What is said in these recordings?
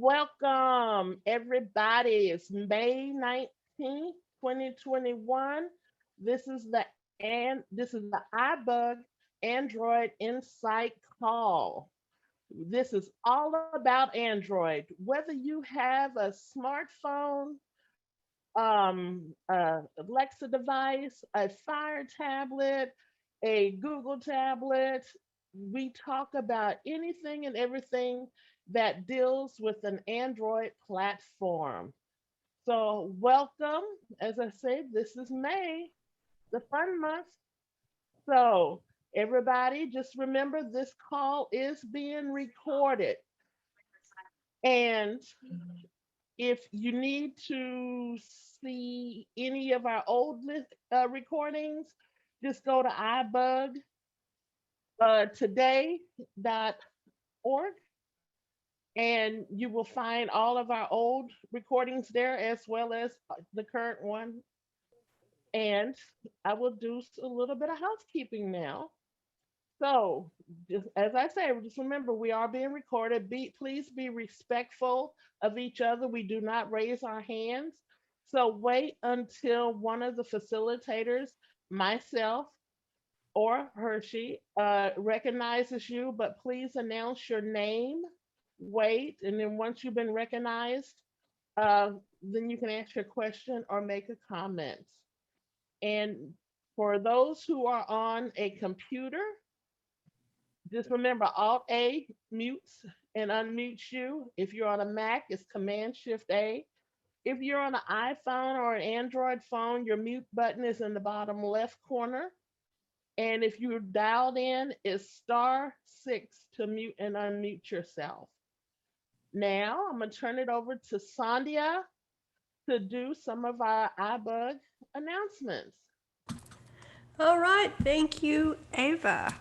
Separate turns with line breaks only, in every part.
Welcome, everybody. It's May 19th, 2021. This is the iBUG Android Insight Call. This is all about Android. Whether you have a smartphone, Alexa device, a Fire tablet, a Google tablet. We talk about anything and everything that deals with an Android platform. So, welcome. As I said, this is May, the fun month. So, everybody, just remember this call is being recorded. And if you need to see any of our recordings, just go to iBug today.org and you will find all of our old recordings there as well as the current one. And I will do a little bit of housekeeping now. So, just as I say, just remember we are being recorded. Please be respectful of each other. We do not raise our hands. So wait until one of the facilitators, myself or Hershey, recognizes you. But please announce your name. Wait, and then once you've been recognized, then you can ask your question or make a comment. And for those who are on a computer, just remember Alt A mutes and unmutes you. If you're on a Mac, it's Command Shift A. If you're on an iPhone or an Android phone, your mute button is in the bottom left corner. And if you're dialed in, it's *6 to mute and unmute yourself. Now I'm going to turn it over to Sandhya to do some of our iBug announcements.
All right, thank you, Ava.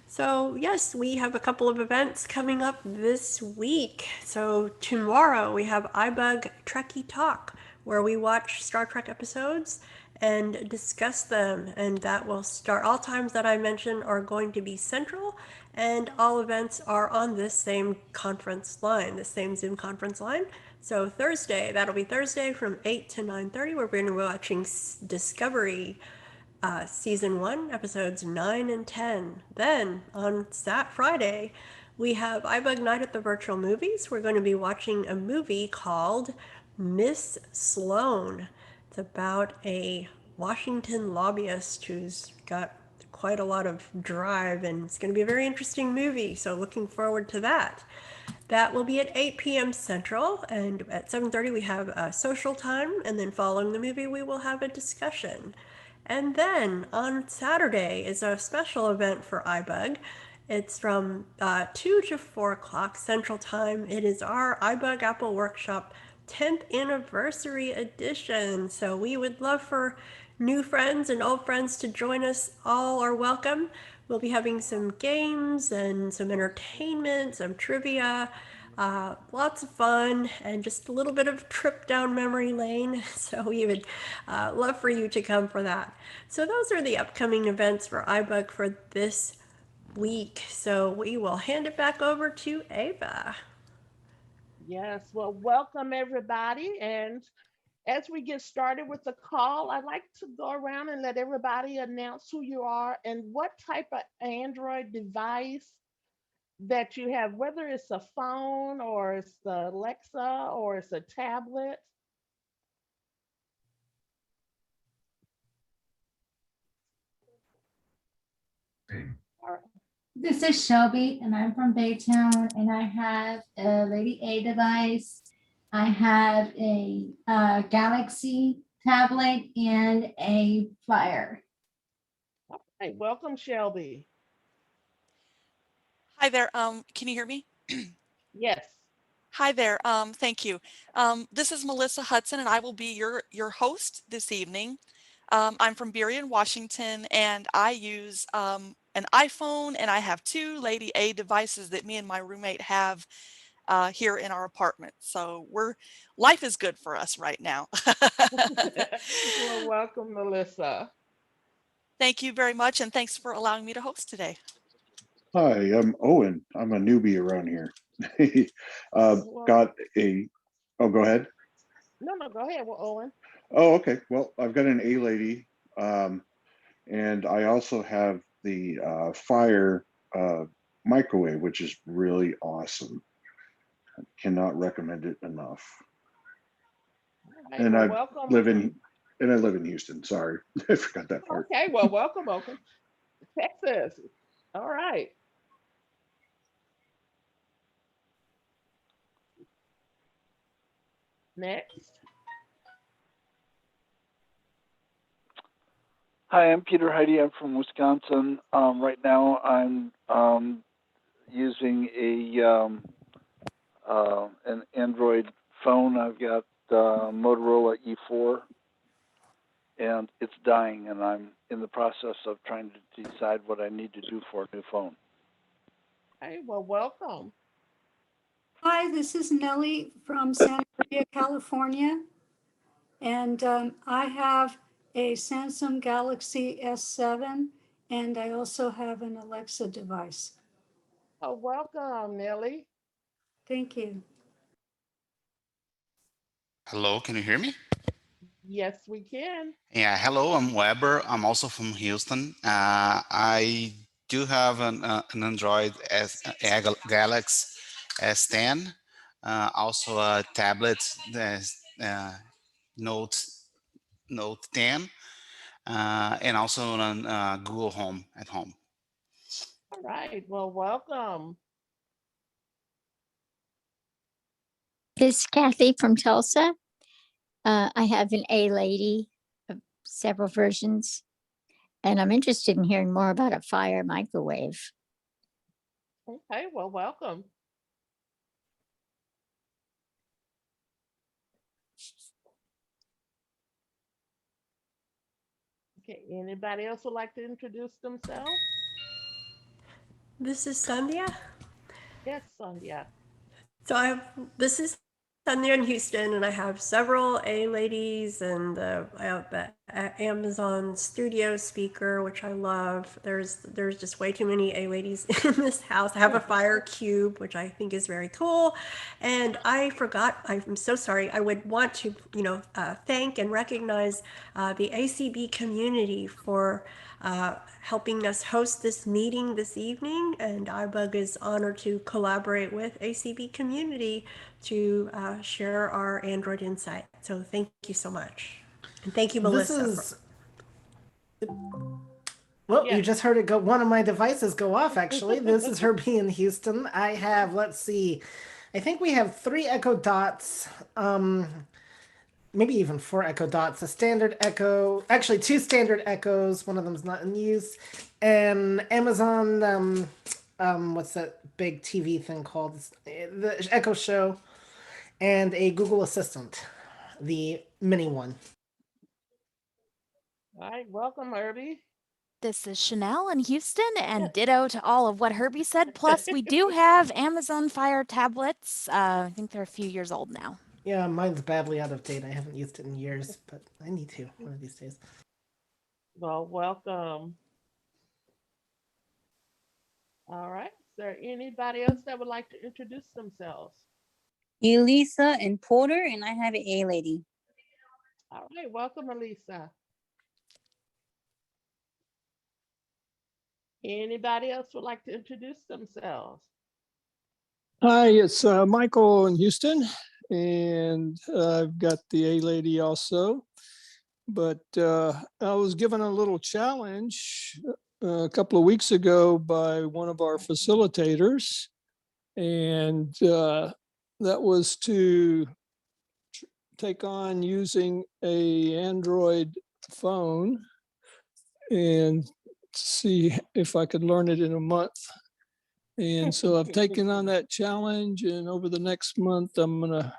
So, yes, we have a couple of events coming up this week. So, tomorrow we have iBug Trekkie Talk, where we watch Star Trek episodes and discuss them. And that will start, all times that I mentioned are going to be central, and all events are on this same conference line, the same Zoom conference line. So, Thursday, that'll be Thursday from 8 to 9:30. We're going to be watching Discovery Season 1, episodes 9 and 10. Then on Friday, we have iBug Night at the Virtual Movies. We're going to be watching a movie called Miss Sloane. It's about a Washington lobbyist who's got quite a lot of drive, and it's going to be a very interesting movie, so looking forward to that. That will be at 8 p.m. Central, and at 7:30 we have a social time, and then following the movie we will have a discussion. And then on Saturday is a special event for iBug. It's from 2 to 4 o'clock Central Time. It is our iBug Apple Workshop 10th Anniversary Edition. So we would love for new friends and old friends to join us. All are welcome. We'll be having some games and some entertainment, some trivia, lots of fun, and just a little bit of trip down memory lane. So we would love for you to come for that. So those are the upcoming events for iBug for this week. So we will hand it back over to Ava.
Yes, well, welcome everybody. And as we get started with the call, I'd like to go around and let everybody announce who you are and what type of Android device that you have, whether it's a phone or it's the Alexa or it's a tablet. All right.
This is Shelby, and I'm from Baytown, and I have a Lady A device. I have a Galaxy tablet and a Fire.
All right, welcome, Shelby.
Hi there. Can you hear me?
Yes.
Hi there. Thank you. This is Melissa Hudson, and I will be your host this evening. I'm from Burien, Washington, and I use an iPhone, and I have 2 Lady A devices that me and my roommate have here in our apartment. So life is good for us right now.
Well, welcome, Melissa.
Thank you very much, and thanks for allowing me to host today.
Hi, I'm Owen. I'm a newbie around here.
Well,
Got a, oh, go ahead.
no, go ahead. Well, Owen.
Oh, okay. Well, I've got an A-Lady, and I also have the Fire microwave, which is really awesome. Cannot recommend it enough.
All right,
And
well,
I
welcome.
live in Houston. Sorry, I forgot that part.
Okay, well, welcome, Texas. All right. Next.
Hi, I'm Peter Heidi. I'm from Wisconsin. Right now, I'm using an Android phone. I've got Motorola E4, and it's dying, and I'm in the process of trying to decide what I need to do for a new phone.
Hey, well, welcome.
Hi, this is Nellie from Santa Maria, California. And I have a Samsung Galaxy S7, and I also have an Alexa device.
Oh, welcome, Nelly.
Thank you.
Hello, can you hear me?
Yes, we can.
Yeah, hello, I'm Weber. I'm also from Houston. I do have an Android Galaxy S10, also a tablet, the Note Note 10, and also on Google Home at home.
All right, well, welcome.
This is Kathy from Tulsa. I have an A-Lady, several versions, and I'm interested in hearing more about a Fire microwave.
Okay, well, welcome. Okay, anybody else would like to introduce themselves?
This is Sandhya.
Yes, Sonia.
This is Sandhya in Houston, and I have several A-Ladies, and I have the Amazon Studio speaker, which I love. There's just way too many A-Ladies in this house. I have a Fire Cube, which I think is very cool. And I forgot, I'm so sorry, I would want to, thank and recognize the ACB community for helping us host this meeting this evening, and iBUG is honored to collaborate with ACB community to share our Android insight. So thank you so much. And thank you, Melissa.
Well, you
Yes.
just heard it go. One of my devices go off, actually. This is Herbie in Houston. I have, let's see, I think we have 3 Echo Dots, maybe even 4 Echo Dots, a standard Echo, actually 2 standard Echoes, one of them's not in use, and Amazon, what's that big TV thing called? The Echo Show, and a Google Assistant, the mini one.
All right, welcome, Herbie.
This is Chanel in Houston, and ditto to all of what Herbie said. Plus, we do have Amazon Fire tablets. I think they're a few years old now.
Yeah, mine's badly out of date. I haven't used it in years, but I need to one of these days.
Well, welcome. All right. Is there anybody else that would like to introduce themselves?
Elisa and Porter, and I have an A-Lady.
All right, welcome, Elisa. Anybody else would like to introduce themselves?
Hi, it's Michael in Houston, and I've got the A-Lady also. But I was given a little challenge a couple of weeks ago by one of our facilitators, and that was to take on using a Android phone and see if I could learn it in a month. And so I've taken on that challenge, and over the next month, I'm gonna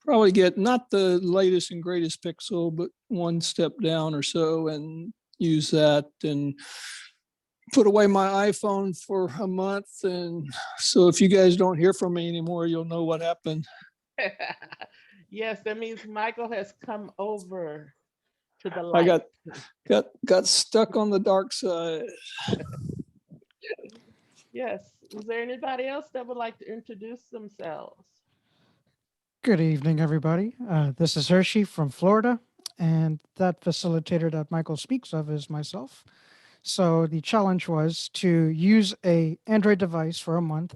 probably get not the latest and greatest Pixel, but one step down or so, and use that and put away my iPhone for a month. And so if you guys don't hear from me anymore, you'll know what happened.
Yes, that means Michael has come over to the light.
I got stuck on the dark side.
Yes. Is there anybody else that would like to introduce themselves?
Good evening, everybody. This is Hershey from Florida, and that facilitator that Michael speaks of is myself. So the challenge was to use a Android device for a month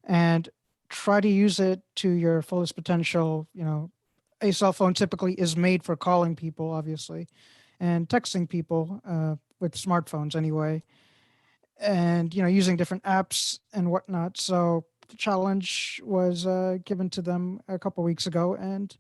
and try to use it to your fullest potential. You know, a cell phone typically is made for calling people, obviously, and texting people with smartphones anyway, and using different apps and whatnot. So the challenge was given to them a couple weeks ago, and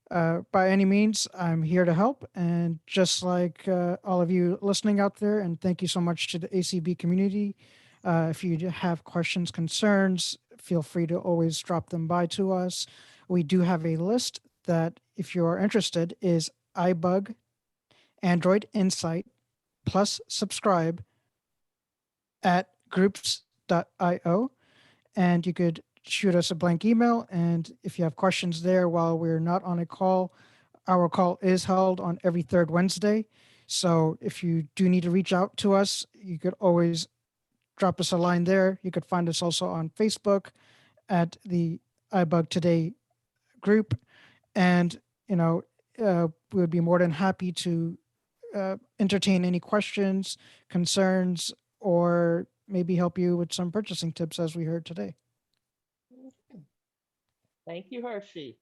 by any means, I'm here to help. And just like all of you listening out there, and thank you so much to the ACB community. If you have questions, concerns, feel free to always drop them by to us. We do have a list that, if you are interested, is iBUG, Android Insight, plus subscribe at groups.io. And you could shoot us a blank email. And if you have questions there while we're not on a call, our call is held on every third Wednesday. So if you do need to reach out to us, you could always drop us a line there. You could find us also on Facebook at the iBug Today group. And, we would be more than happy to entertain any questions, concerns, or maybe help you with some purchasing tips as we heard today.
Okay. Thank you, Hershey.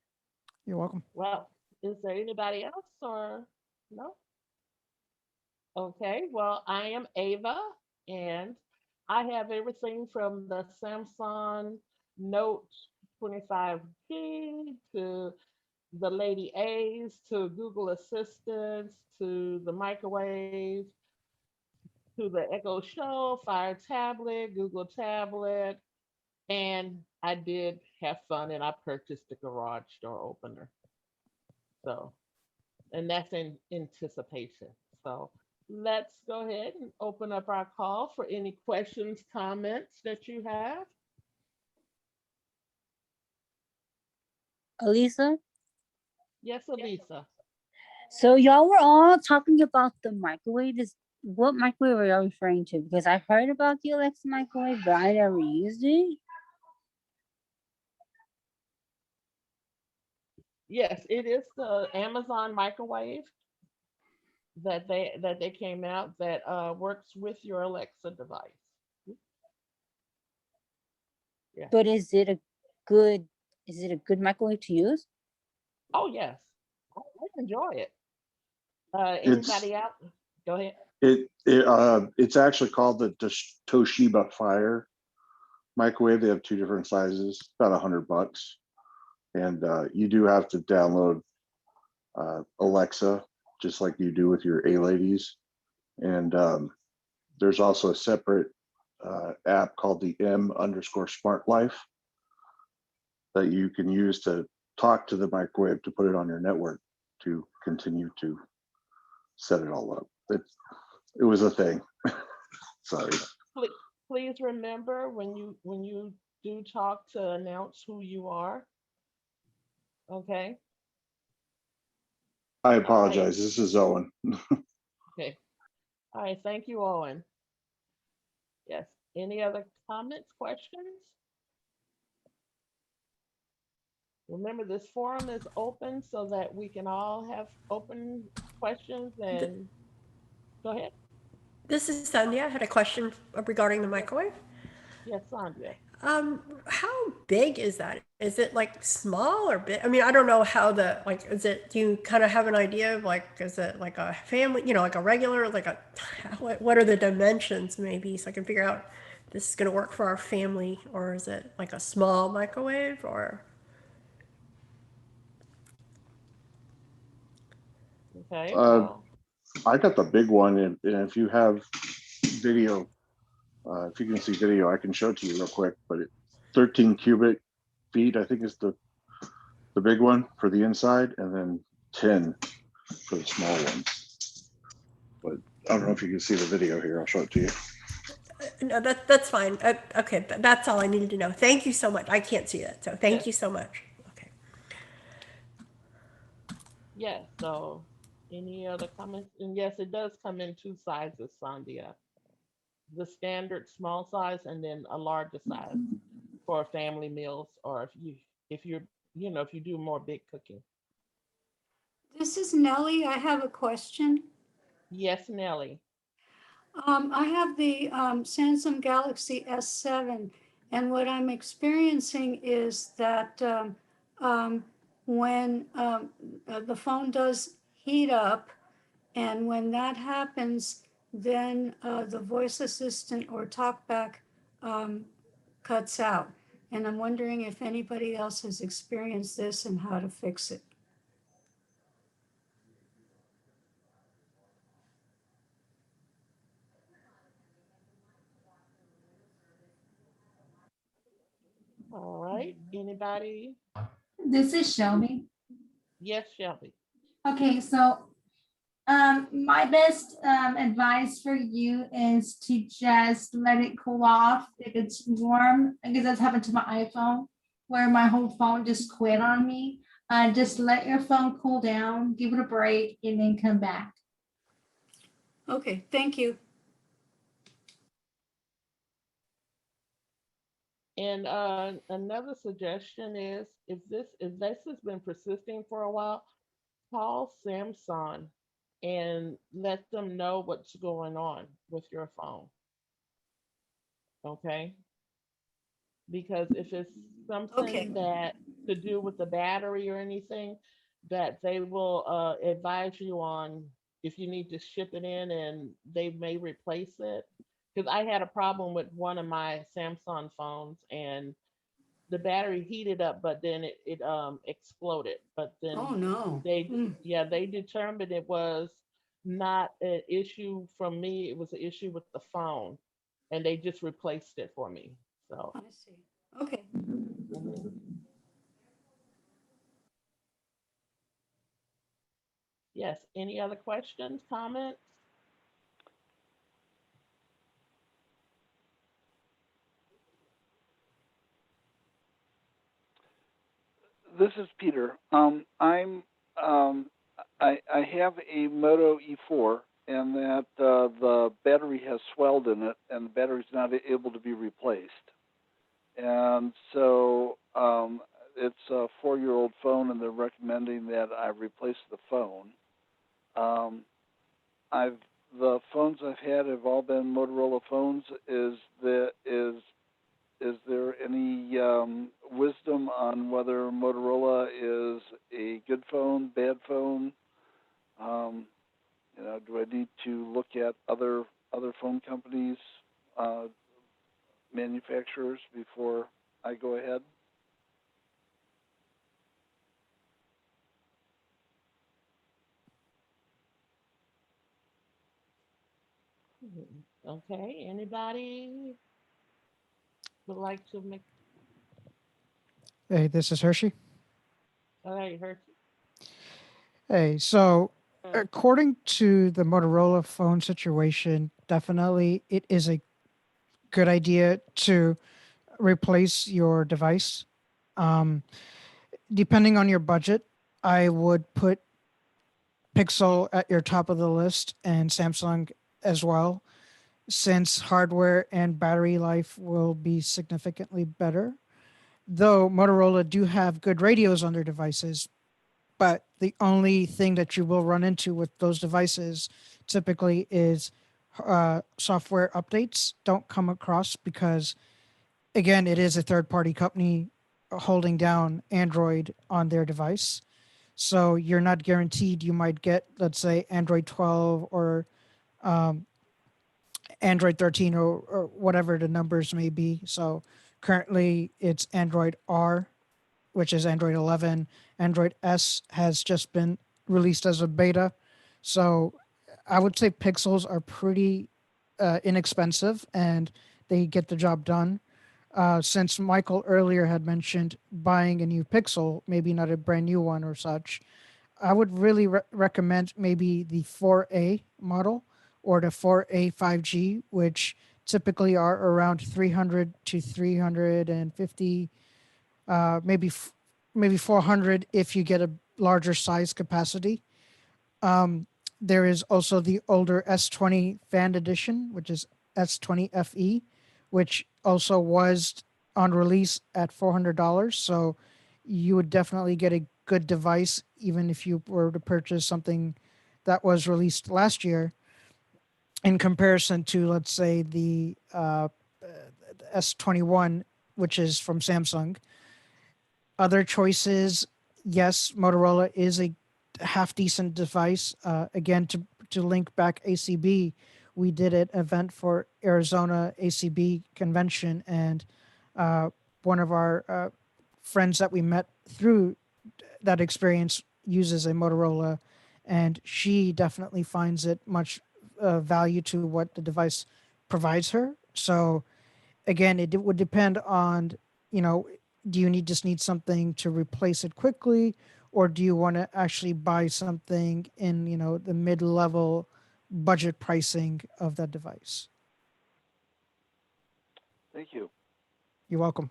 You're welcome.
Well, is there anybody else or no? Okay, well, I am Ava, and I have everything from the Samsung Note 25G to the Lady A's to Google Assistants to the microwave to the Echo Show, Fire Tablet, Google Tablet, and I did have fun and I purchased a garage door opener. So, and that's in anticipation. So, let's go ahead and open up our call for any questions, comments that you have.
Elisa.
Yes, Elisa.
So y'all were all talking about the microwave. What microwave are y'all referring to? Because I heard about the Alexa microwave, but I never used it.
Yes, it is the Amazon microwave that they came out that works with your Alexa device. Yeah.
But is it a good microwave to use?
Oh yes, I enjoy it.
It's
Anybody out? Go ahead.
it's actually called the Toshiba Fire microwave. They have two different sizes, about $100, and you do have to download Alexa just like you do with your A ladies. And there's also a separate app called the M_Smart Life that you can use to talk to the microwave to put it on your network to continue to set it all up. It was a thing. Sorry.
Please remember when you do talk to announce who you are. Okay.
I apologize. This is Owen.
Okay. All right. Thank you, Owen. Yes. Any other comments, questions? Remember, this forum is open so that we can all have open questions and go ahead.
This is Sandia. I had a question regarding the microwave.
Yes, Sandra.
How big is that? Is it like small or big? I mean, I don't know how is it, do you kind of have an idea of is it like a family, like a regular, what are the dimensions maybe so I can figure out this is going to work for our family, or is it like a small microwave or?
Okay, well.
I got the big one, and if you have video, if you can see video, I can show it to you real quick. But 13 cubic feet, I think, is the big one for the inside, and then 10 for the small ones. But I don't know if you can see the video here. I'll show it to you.
No, that's fine. Okay, that's all I needed to know. Thank you so much. I can't see that, so thank you so much. Okay.
Yes. So, any other comments? And yes, it does come in two sizes, Sandia. the standard small size and then a larger size for family meals, or if you're if you do more big cooking.
This is Nellie. I have a question.
Yes, Nelly.
I have the Samsung Galaxy S7, and what I'm experiencing is that when the phone does heat up, and when that happens, then the voice assistant or talkback cuts out. And I'm wondering if anybody else has experienced this and how to fix it.
All right. Anybody?
This is Shelby.
Yes, Shelby.
Okay, so my best advice for you is to just let it cool off if it's warm, because that's happened to my iPhone, where my whole phone just quit on me. Just let your phone cool down, give it a break, and then come back.
Okay, thank you.
And another suggestion is if this has been persisting for a while, call Samsung and let them know what's going on with your phone. Okay? Because if it's
Okay.
something that to do with the battery or anything, that they will advise you on if you need to ship it in, and they may replace it. Because I had a problem with one of my Samsung phones, and the battery heated up, but then it exploded. But
Oh,
then
no.
they determined it was not an issue from me, it was an issue with the phone, and they just replaced it for me. So
I see. Okay.
mhm. Yes, any other questions, comments?
This is Peter. I have a Moto E4, and that the battery has swelled in it, and the battery's not able to be replaced. And so it's a 4-year-old phone, and they're recommending that I replace the phone. The phones I've had have all been Motorola phones. Is there any wisdom on whether Motorola is a good phone, bad phone? Do I need to look at other phone companies, manufacturers before I go ahead?
Mhm. Okay, anybody would like to make?
Hey, this is Hershey.
All right, Hershey.
Hey, so according to the Motorola phone situation, definitely it is a good idea to replace your device. Um, Depending on your budget, I would put Pixel at your top of the list and Samsung as well, since hardware and battery life will be significantly better. Though Motorola do have good radios on their devices, but the only thing that you will run into with those devices typically is software updates don't come across because, again, it is a third party company holding down Android on their device. So you're not guaranteed you might get, let's say, Android 12 or um, Android 13 or whatever the numbers may be. So currently it's Android R, which is Android 11. Android S has just been released as a beta. So I would say Pixels are pretty inexpensive and they get the job done. Since Michael earlier had mentioned buying a new Pixel, maybe not a brand new one or such, I would really recommend maybe the 4A model or the 4A 5G, which typically are around 300 to 350, maybe maybe 400 if you get a larger size capacity. Um, there is also the older S20 Fan Edition, which is S20 FE, which also was on release at $400. So you would definitely get a good device, even if you were to purchase something that was released last year, in comparison to, let's say, the S21, which is from Samsung. Other choices, yes, Motorola is a half decent device. Again, to link back ACB, we did an event for Arizona ACB convention, and one of our friends that we met through that experience uses a Motorola, and she definitely finds it much value to what the device provides her. So again, it would depend on, you know, do you just need something to replace it quickly, or do you want to actually buy something in, you know, the mid-level budget pricing of that device?
Thank you.
You're welcome.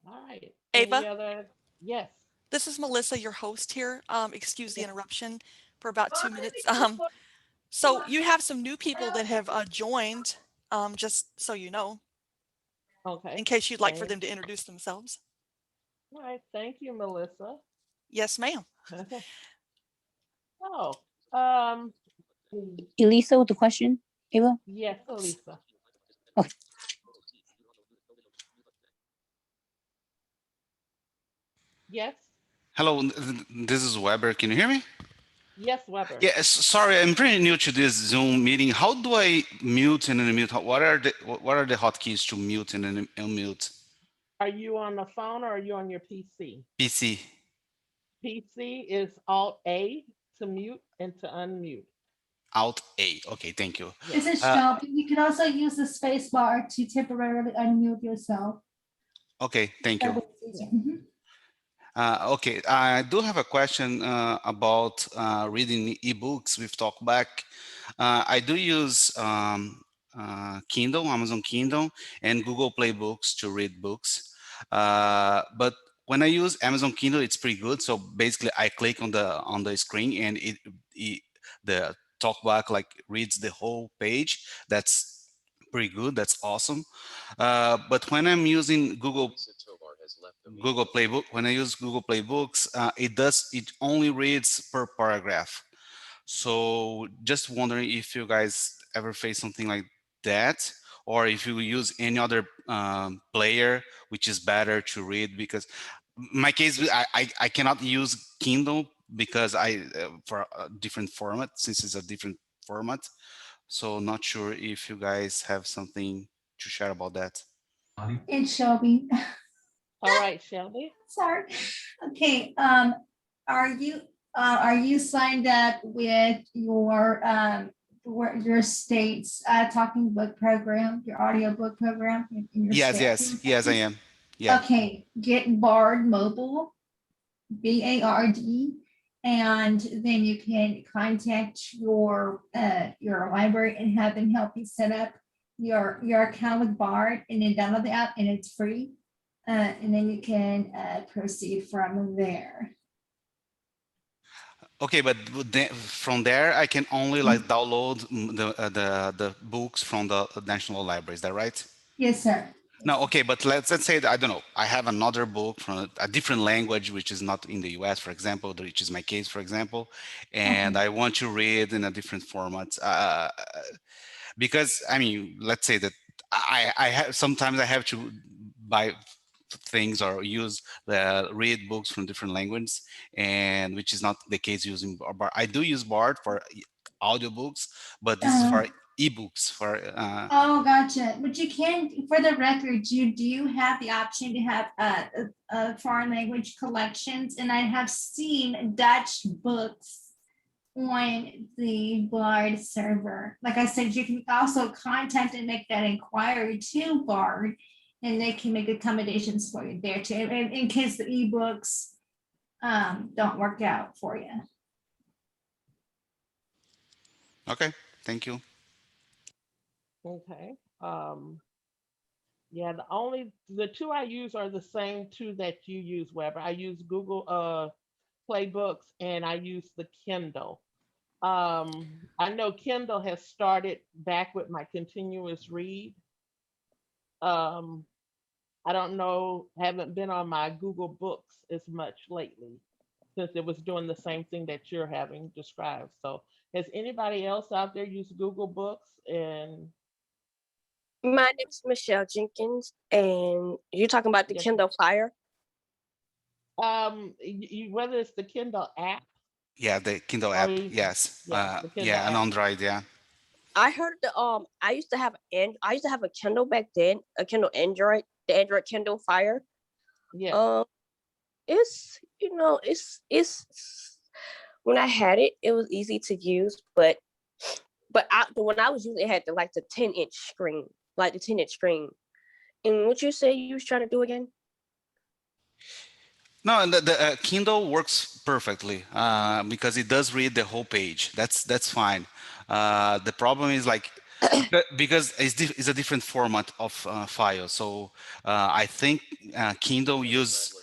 All right.
Ava?
Any other? Yes.
This is Melissa, your host here. Excuse the interruption for about 2 minutes. So you have some new people that have joined, just so you know,
Okay.
in case you'd like for
Thank,
them to introduce themselves.
all right. Thank you, Melissa.
Yes, ma'am.
Oh, um,
Elisa with the question, Ava?
yes, Elisa.
Oh,
Yes.
Hello, this is Weber. Can you hear me?
Yes, Weber.
Yeah, sorry, I'm pretty new to this Zoom meeting. How do I mute and unmute? What are the hotkeys to mute and unmute?
Are you on the phone or are you on your PC?
PC.
PC is Alt A to mute and to unmute.
Alt A. Okay, thank you.
This is Shelby. You can also use the space bar to temporarily unmute yourself.
Okay, thank you.
Mhm.
Okay, I do have a question about reading ebooks with TalkBack. I do use Kindle, Amazon Kindle, and Google Play Books to read books. But when I use Amazon Kindle, it's pretty good. So basically, I click on the screen, and the TalkBack like reads the whole page. That's pretty good. That's awesome. But when I'm using Google Playbook, when I use Google Playbooks, it only reads per paragraph. So just wondering if you guys ever face something like that, or if you use any other player which is better to read. Because my case, I cannot use Kindle because for a different format, since it's a different format. So not sure if you guys have something to share about that.
It's Shelby.
All right, Shelby.
Sorry. Okay. Are you signed up with your state's talking book program, your audio book program in your
Yes,
state?
yes, I am. Yeah.
Okay. Get Bard Mobile, BARD, and then you can contact your library and have them help you set up your account with Bard, and then download the app, and it's free. And then you can proceed from there.
Okay, but from there, I can only like download the books from the National Library. Is that right?
Yes, sir.
No, okay, but let's say that I don't know. I have another book from a different language, which is not in the U.S., for example, which is my case, for example, and I want to read in a different format. Because I mean, let's say that I have sometimes I have to buy things or read books from different languages, and which is not the case using Bard. I do use Bard for audiobooks, but this is for ebooks for
Oh, gotcha. But you can, for the record, you do have the option to have foreign language collections, and I have seen Dutch books on the Bard server. Like I said, you can also contact and make that inquiry to Bard, and they can make accommodations for you there too, in case the ebooks don't work out for you.
Okay, thank you.
Okay. Yeah, the two I use are the same two that you use, Weber. I use Google play books, and I use the Kindle. I know Kindle has started back with my continuous read. Um, I don't know, haven't been on my Google Books as much lately since it was doing the same thing that you're having described. So, has anybody else out there used Google Books? And
My name is Michelle Jenkins, and you're talking about the
yes,
Kindle Fire.
whether it's the Kindle app
Yeah, the Kindle
or
app. Yes.
yeah, the Kindle
Yeah, and
app.
Android. Yeah.
I heard I used to have I used to have a Kindle back then, a Kindle Android, the Android Kindle Fire.
Yeah.
It's it's when I had it, it was easy to use, but when I was using it, had the 10-inch screen, like the 10-inch screen. And what you say you was trying to do again?
No, and the Kindle works perfectly because it does read the whole page. That's fine. The problem is like because it's a different format of file. So I think Kindle use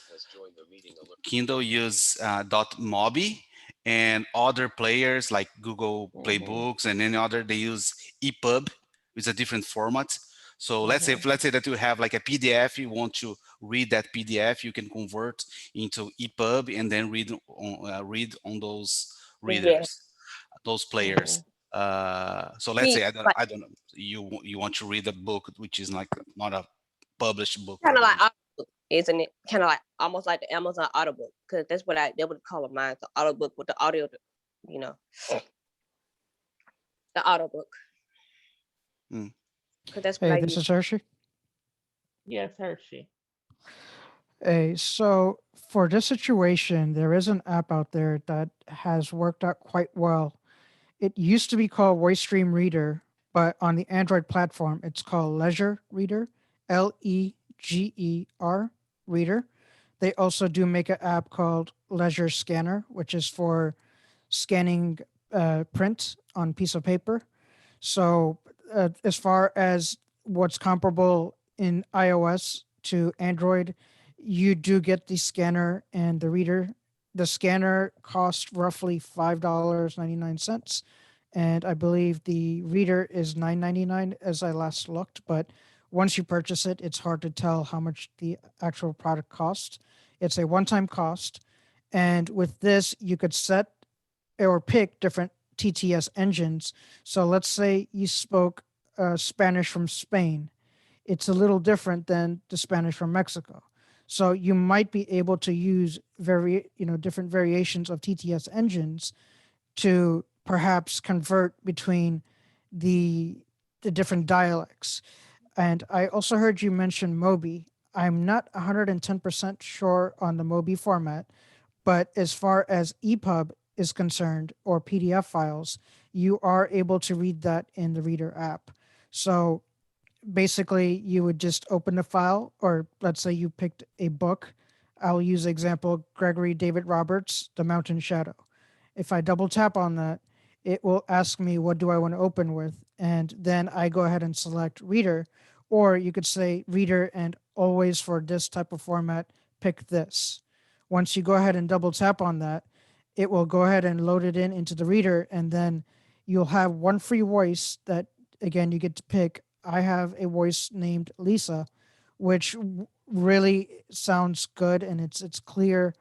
.mobi, and other players like Google
Mhm.
Playbooks and any other, they use epub, which is a different format. So
Mhm.
let's say that you have like a PDF, you want to read that PDF, you can convert into epub and then read on those
Yeah.
readers, those players.
Mhm.
So let's
See,
say
like
I don't know, you want to read a book which is like not a published book or
kind of like
whatever.
audiobook, isn't it? Kind of like almost like the Amazon Audiobook, because that's what they would call it mine, the Audiobook with the audio, you know, the Audiobook,
Mm.
because that's what
Hey,
I
this
use.
is Hershey.
Yes, Hershey.
Hey, so for this situation, there is an app out there that has worked out quite well. It used to be called Voice Stream Reader, but on the Android platform, it's called Leisure Reader, Leger Reader. They also do make an app called Leisure Scanner, which is for scanning print on piece of paper. So, as far as what's comparable in iOS to Android, you do get the scanner and the reader. The scanner costs roughly $5.99, and I believe the reader is $9.99 as I last looked. But once you purchase it, it's hard to tell how much the actual product costs. It's a one-time cost, and with this, you could set or pick different TTS engines. So let's say you spoke Spanish from Spain. It's a little different than the Spanish from Mexico. So you might be able to use different variations of TTS engines to perhaps convert between the the different dialects. And I also heard you mention Mobi. I'm not 110% sure on the Mobi format, but as far as EPUB is concerned or PDF files, you are able to read that in the Reader app. So basically, you would just open the file, or let's say you picked a book. I'll use example Gregory David Roberts, The Mountain Shadow. If I double tap on that, it will ask me what do I want to open with, and then I go ahead and select Reader, or you could say Reader and always for this type of format, pick this. Once you go ahead and double tap on that, it will go ahead and load it into the Reader, and then you'll have one free voice that again you get to pick. I have a voice named Lisa, which really sounds good and it's clear.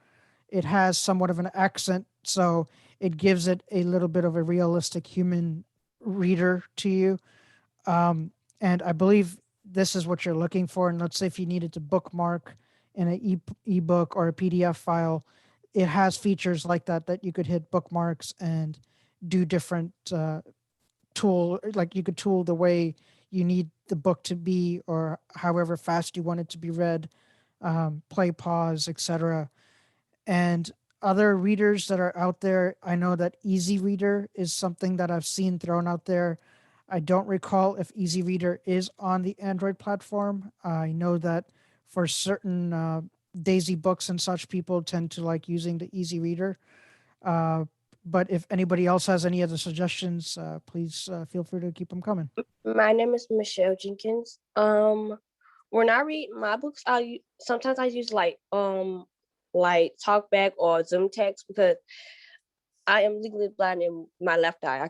It has somewhat of an accent, so it gives it a little bit of a realistic human reader to you. And I believe this is what you're looking for. And let's say if you needed to bookmark in an ebook or a PDF file, it has features like that that you could hit bookmarks and do different like you could tool the way you need the book to be or however fast you want it to be read, play pause, etc. And other readers that are out there, I know that Easy Reader is something that I've seen thrown out there. I don't recall if Easy Reader is on the Android platform. I know that for certain Daisy books and such, people tend to like using the Easy Reader. Uh, but if anybody else has any other suggestions, please feel free to keep them coming.
My name is Michelle Jenkins. When I read my books, sometimes I use like like TalkBack or Zoom text because I am legally blind in my left eye.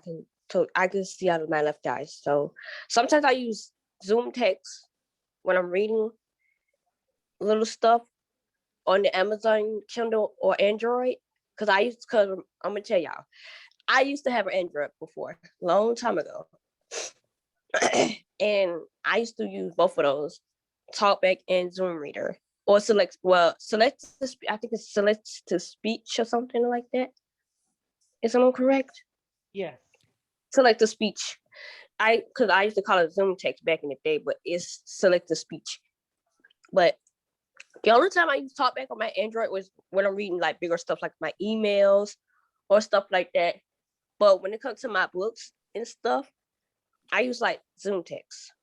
I can see out of my left eye. So sometimes I use Zoom text when I'm reading little stuff on the Amazon Kindle or Android. Cause I'm gonna tell y'all, I used to have an Android before, long time ago. And I used to use both of those, TalkBack and Zoom Reader. Or select to I think it's select to speech or something like that. Is someone correct?
Yes.
Select to speech. Because I used to call it Zoom text back in the day, but it's select to speech. But the only time I use TalkBack on my Android was when I'm reading like bigger stuff like my emails or stuff like that. But when it comes to my books and stuff, I use like Zoom text.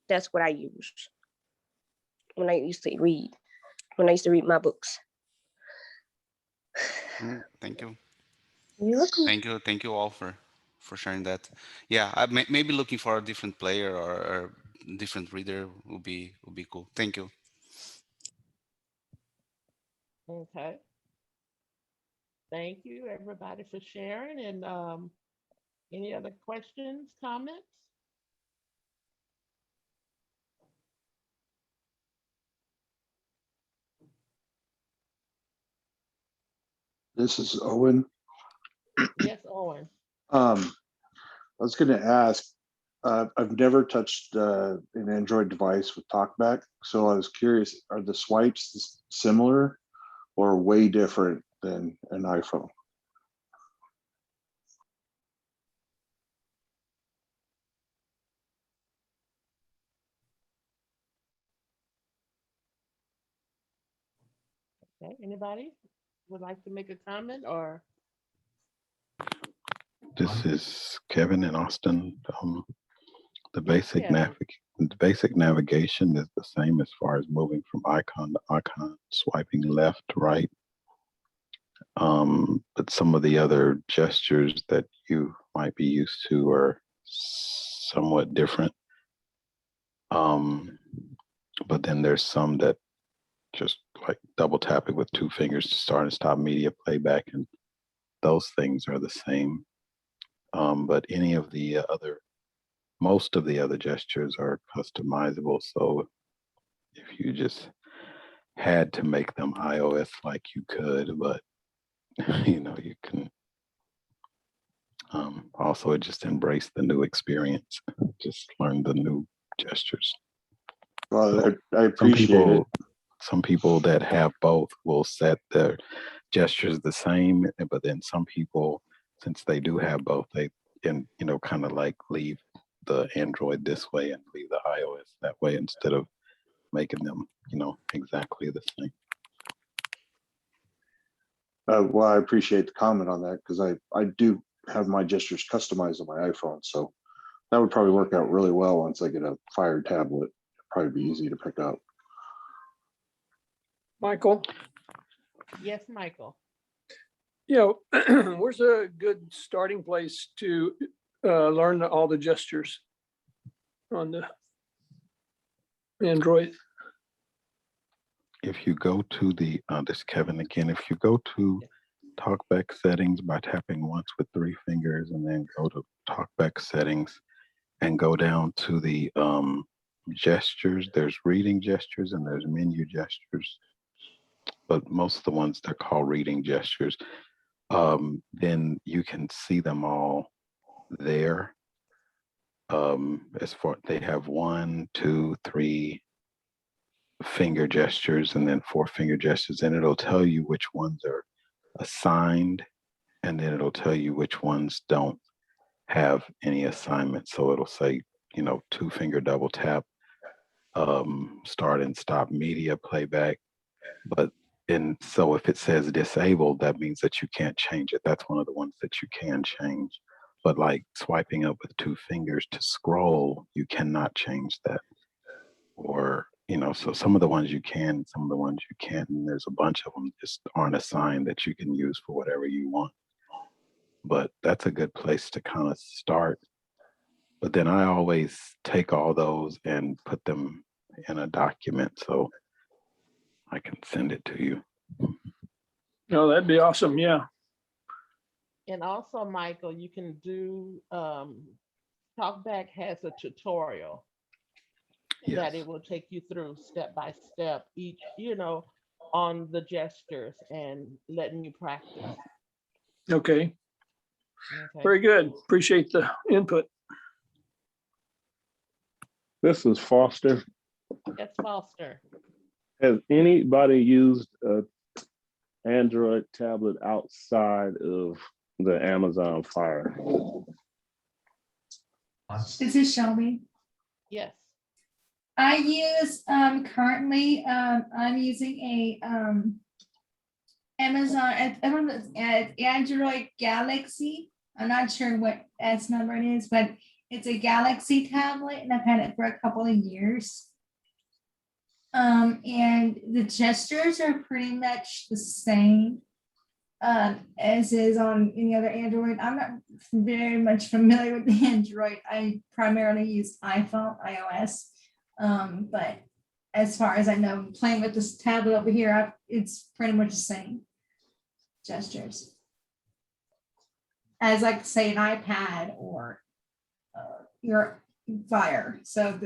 That's what I use when I used to read. When I used to read my books.
Thank you.
You're welcome.
Thank you all for sharing that. Yeah, I maybe looking for a different player or different reader would be cool. Thank you.
Okay. Thank you, everybody, for sharing. And any other questions, comments?
This is Owen.
Yes, Owen.
I was going to ask, I've never touched an Android device with TalkBack, so I was curious, are the swipes similar or way different than an iPhone?
Okay. Anybody would like to make a comment or?
This is Kevin in Austin. The
Yes, Kevin.
basic navigation is the same as far as moving from icon to icon, swiping left to right. But some of the other gestures that you might be used to are somewhat different. But then there's some that just like double tap it with 2 fingers to start and stop media playback, and those things are the same. But most of the other gestures are customizable. So if you just had to make them iOS like, you could, but you can also just embrace the new experience, just learn the new gestures.
Well,
So
I appreciate it.
some people that have both will set their gestures the same, but then some people, since they do have both, they kind of like leave the Android this way and leave the iOS that way instead of making them exactly the same.
Well, I appreciate the comment on that because I do have my gestures customized on my iPhone, so that would probably work out really well once I get a Fire tablet. It'd probably be easy to pick up.
Michael,
Yes, Michael.
where's a good starting place to learn all the gestures on the Android?
If you go to this is Kevin again, if you go to TalkBack settings by tapping once with 3 fingers and then go to TalkBack settings and go down to the gestures, there's reading gestures and there's menu gestures, but most of the ones they're called reading gestures. Then you can see them all there. As far they have 1, 2, 3 finger gestures and then 4 finger gestures, and it'll tell you which ones are assigned, and then it'll tell you which ones don't have any assignment. So it'll say 2 finger double tap, start and stop media playback. So if it says disabled, that means that you can't change it. That's one of the ones that you can change. But like swiping up with 2 fingers to scroll, you cannot change that. Or, so some of the ones you can, some of the ones you can't. And there's a bunch of them just aren't assigned that you can use for whatever you want. But that's a good place to kind of start. But then I always take all those and put them in a document so I can send it to you.
Oh, that'd be awesome. Yeah.
And also, Michael, you can do TalkBack has a tutorial that
Yes.
it will take you through step by step each, on the gestures and letting you practice.
Okay.
Okay.
Very good. Appreciate the input.
This is Foster.
Yes, Foster.
Has anybody used a Android tablet outside of the Amazon Fire?
This is Shelby.
Yes.
I use currently I'm using a Amazon I don't know, Android Galaxy. I'm not sure what S number it is, but it's a Galaxy tablet and I've had it for a couple of years. And the gestures are pretty much the same as is on any other Android. I'm not very much familiar with the Android. I primarily use iOS. But as far as I know, playing with this tablet over here, it's pretty much the same gestures as like say an iPad or your Fire. So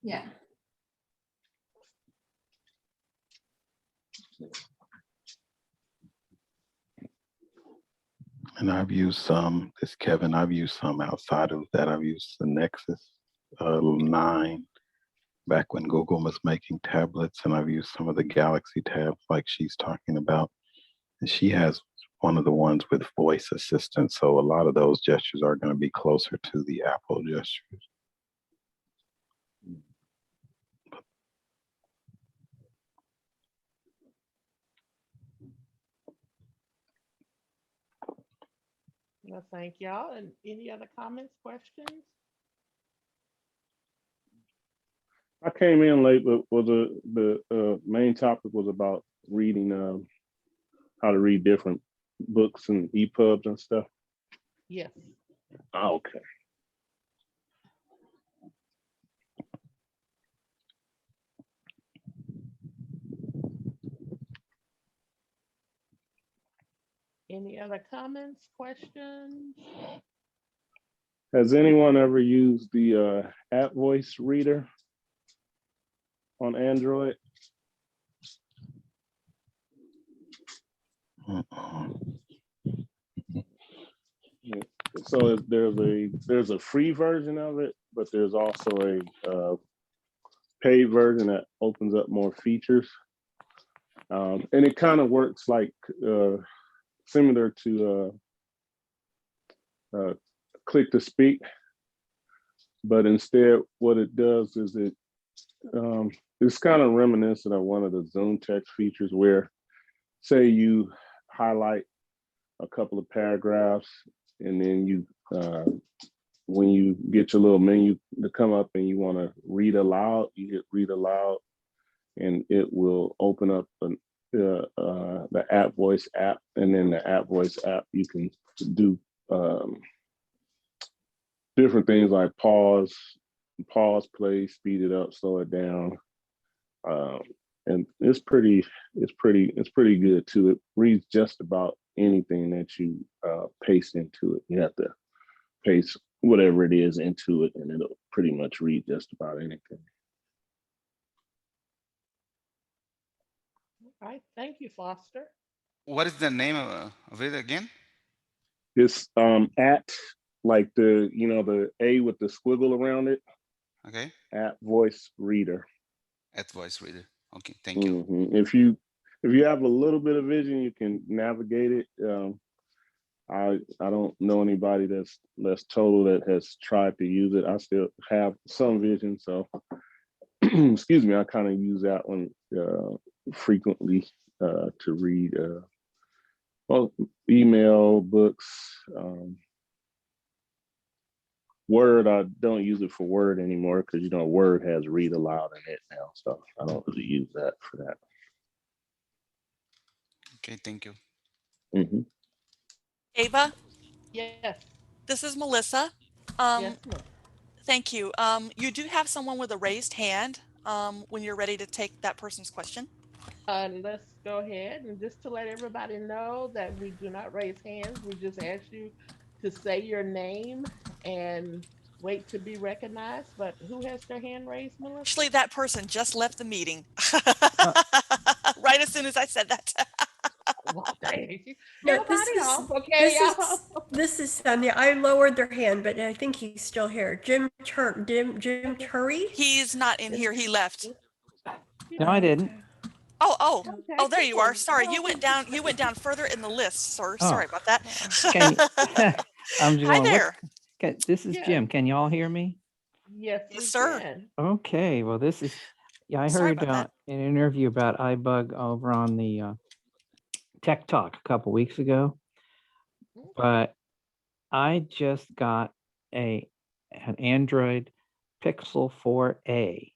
yeah.
And I've used some, this Kevin, I've used some outside of that. I've used the Nexus 9 back when Google was making tablets, and I've used some of the Galaxy tabs like she's talking about. And she has one of the ones with voice assistant. So a lot of those gestures are going to be closer to the Apple gestures.
Well, thank y'all. And any other comments, questions?
I came in late, but the main topic was about reading, how to read different books and epubs and stuff.
Yes.
Okay.
Any other comments, questions?
Has anyone ever used the app voice reader on Android? So there's a free version of it, but there's also a paid version that opens up more features, and it kind of works like similar to click to speak, but instead what it does is it's kind of reminiscent of one of the Zoom text features where, say you highlight a couple of paragraphs and then you when you get your little menu to come up and you want to read aloud, you hit read aloud and it will open up the app voice app, and then the app voice app you can do different things like pause, play, speed it up, slow it down, and it's pretty good too. It reads just about anything that you paste into it. You have to paste whatever it is into it, and it'll pretty much read just about anything.
All right, thank you, Foster.
What is the name of it again?
It's at like the A with the squiggle around it.
Okay.
At voice reader.
At voice reader. Okay, thank you.
If you have a little bit of vision, you can navigate it. I don't know anybody that's total that has tried to use it. I still have some vision, so excuse me. I kind of use that one frequently to read email, books, Word. I don't use it for Word anymore because Word has read aloud in it now, so I don't really use that for that.
Okay, thank you.
Mm-hmm.
Ava,
Yes.
this is Melissa.
Yes.
Thank you. You do have someone with a raised hand when you're ready to take that person's question.
Let's go ahead and just to let everybody know that we do not raise hands. We just ask you to say your name and wait to be recognized. But who has their hand raised, Melissa?
Actually, that person just left the meeting
Uh,
right as soon as I said that.
Well, dang.
No,
Everybody off, okay, y'all?
this is Sonia. I lowered their hand, but I think he's still here. Jim Turry.
He's not in here. He left.
no, I didn't.
Okay.
Oh, there
Okay,
you are.
cool.
Sorry, you went down. You went down further in the list, sir.
Oh,
Sorry about that.
can you, I'm just
Hi
going,
there.
this is
Yeah.
Jim. Can y'all hear me?
Yes,
Yes,
we
sir.
can.
Okay, well, this is, yeah, I
Sorry
heard
about that.
an interview about iBUG over on the Tech Talk a couple weeks ago, but I just got an Android Pixel 4a,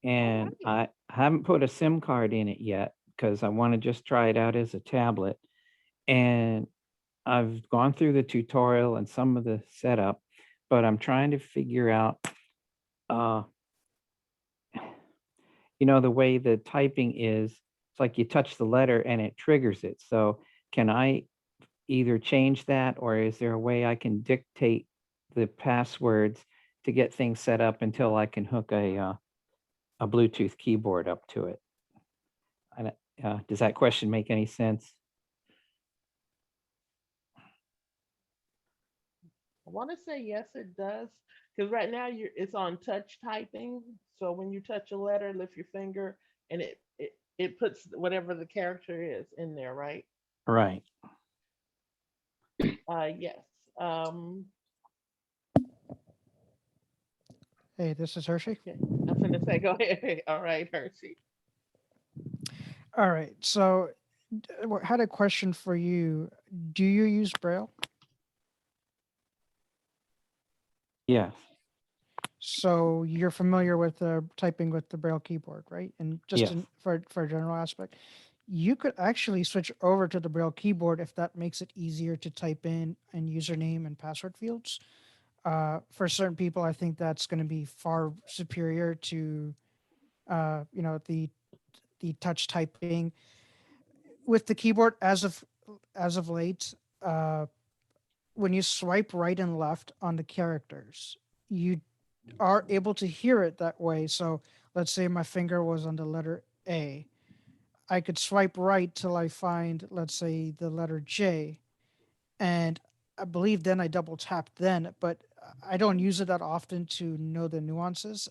and I haven't put a SIM card in it yet because I want to just try it out as a tablet. And I've gone through the tutorial and some of the setup, but I'm trying to figure out, the way the typing is. It's like you touch the letter and it triggers it. So can I either change that, or is there a way I can dictate the passwords to get things set up until I can hook a Bluetooth keyboard up to it? Does that question make any sense?
I want to say yes, it does. Because right now it's on touch typing. So when you touch a letter, lift your finger, and it puts whatever the character is in there, right?
Right.
Yes. Um,
Hey, this is Hershey.
okay. I'm gonna say go ahead. All right, Hershey.
All right. So, had a question for you. Do you use Braille?
Yes.
So you're familiar with typing with the Braille keyboard, right? And just
Yes.
for a general aspect, you could actually switch over to the Braille keyboard if that makes it easier to type in and username and password fields. For certain people, I think that's going to be far superior to, the touch typing with the keyboard. As of late, when you swipe right and left on the characters, you are able to hear it that way. So let's say my finger was on the letter A. I could swipe right till I find, let's say, the letter J. And I believe then I double tap then, but I don't use it that often to know the nuances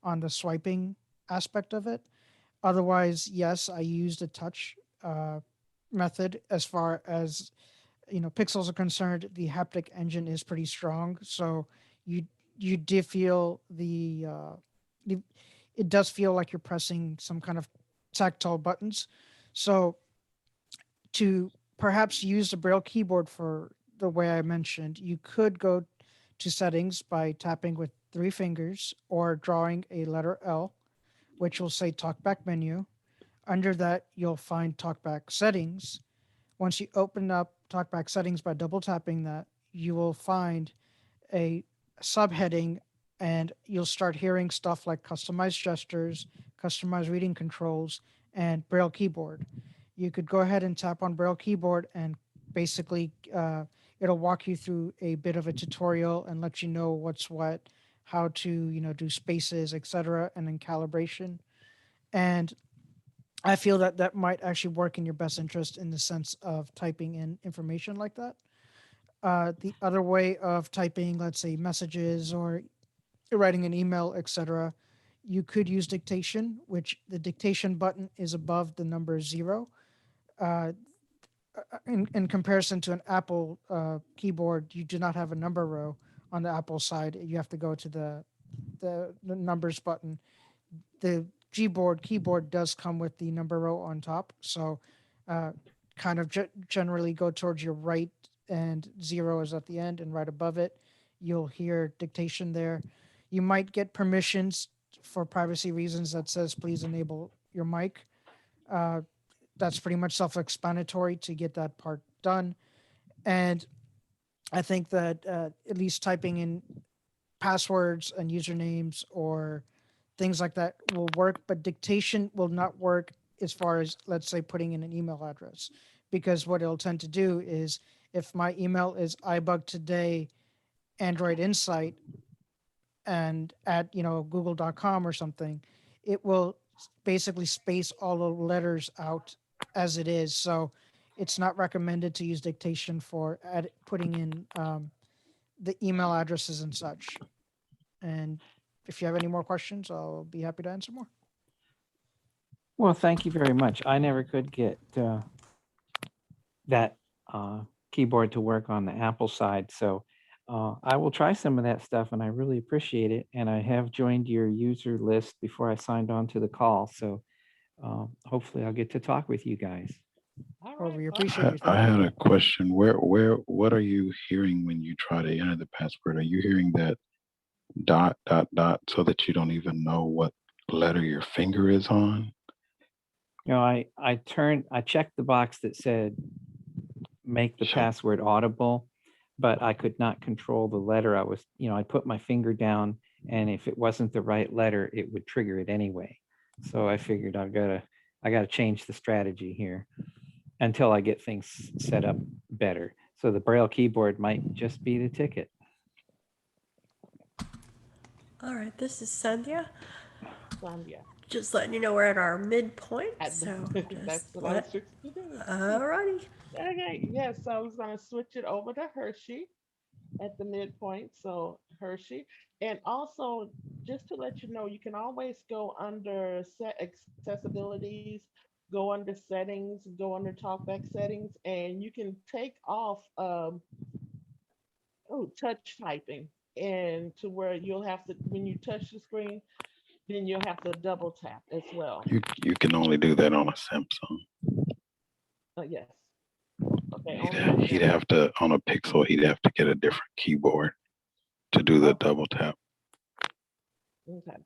on the swiping aspect of it. Otherwise, yes, I use the touch method as far as pixels are concerned. The haptic engine is pretty strong, so you you do feel the it does feel like you're pressing some kind of tactile buttons. So to perhaps use the Braille keyboard for the way I mentioned, you could go to settings by tapping with three fingers or drawing a letter L, which will say talkback menu. Under that, you'll find talkback settings. Once you open up talkback settings by double tapping that, you will find a subheading, and you'll start hearing stuff like customized gestures, customized reading controls, and Braille keyboard. You could go ahead and tap on Braille keyboard, and basically it'll walk you through a bit of a tutorial and let you know what's what, how to do spaces, etc., and then calibration. And I feel that that might actually work in your best interest in the sense of typing in information like that. The other way of typing, let's say messages or writing an email, etc., you could use dictation, which the dictation button is above the number 0. Uh, in comparison to an Apple keyboard, you do not have a number row on the Apple side. You have to go to the numbers button. The Gboard keyboard does come with the number row on top, so kind of generally go towards your right, and 0 is at the end, and right above it you'll hear dictation there. You might get permissions for privacy reasons that says please enable your mic. That's pretty much self-explanatory to get that part done. And I think that at least typing in passwords and usernames or things like that will work, but dictation will not work as far as, let's say, putting in an email address, because what it'll tend to do is if my email is iBug today, Android Insight, and at, google.com or something, it will basically space all the letters out as it is. So it's not recommended to use dictation for putting in the email addresses and such. And if you have any more questions, I'll be happy to answer more.
Well, thank you very much. I never could get that keyboard to work on the Apple side. So I will try some of that stuff, and I really appreciate it. And I have joined your user list before I signed on to the call. So hopefully I'll get to talk with you guys.
Well, we appreciate you.
I had a question. What are you hearing when you try to enter the password? Are you hearing that dot, dot, dot, so that you don't even know what letter your finger is on?
I checked the box that said make the password audible, but I could not control the letter. I put my finger down, and if it wasn't the right letter, it would trigger it anyway. So I figured I gotta change the strategy here until I get things set up better. So the Braille keyboard might just be the ticket.
All right, this is Sandhya.
Sandhya.
Just letting you know we're at our midpoint. So
That's what I was fixing to do.
All righty.
Okay, yes, so I was going to switch it over to Hershey at the midpoint. So Hershey. And also, just to let you know, you can always go under set accessibilities, go under settings, go under talkback settings, and you can take off touch typing, and to where you'll have to, when you touch the screen, then you'll have to double tap as well.
You can only do that on a Samsung.
Yes. Okay.
He'd have to, on a Pixel, he'd have to get a different keyboard to do the double tap.
Okay.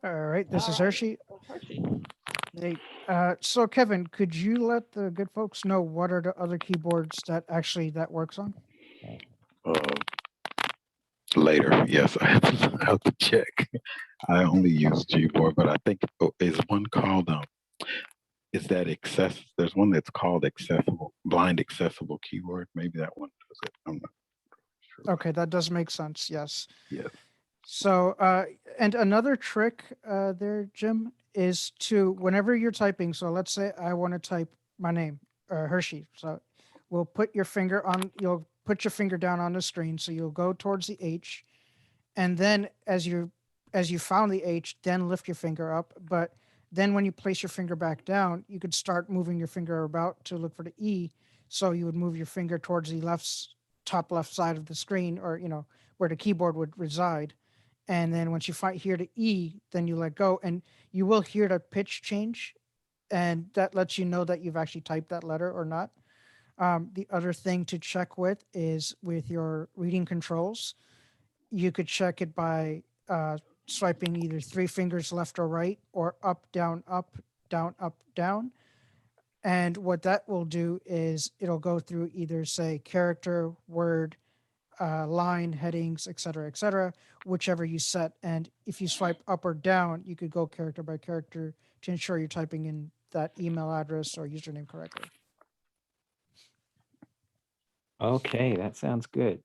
All right, this is Hershey.
Hershey.
So Kevin, could you let the good folks know what are the other keyboards that works on?
Later, yes, I have to check. I only use Gboard, but I think is one called is that there's one that's called blind accessible keyboard. Maybe that one does it. I'm not sure.
Okay, that does make sense. Yes.
Yes.
So, and another trick there, Jim, is to, whenever you're typing, so let's say I want to type my name, Hershey. So you'll put your finger down on the screen. So you'll go towards the H, and then as you found the H, then lift your finger up. But then when you place your finger back down, you could start moving your finger about to look for the E. So you would move your finger towards the top left side of the screen, or where the keyboard would reside. And then once you hear the E, then you let go, and you will hear the pitch change, and that lets you know that you've actually typed that letter or not. The other thing to check with is with your reading controls. You could check it by swiping either 3 fingers left or right, or up, down, down. And what that will do is it'll go through either, say, character, word, line, headings, etc., whichever you set. And if you swipe up or down, you could go character by character to ensure you're typing in that email address or username correctly.
Okay, that sounds good.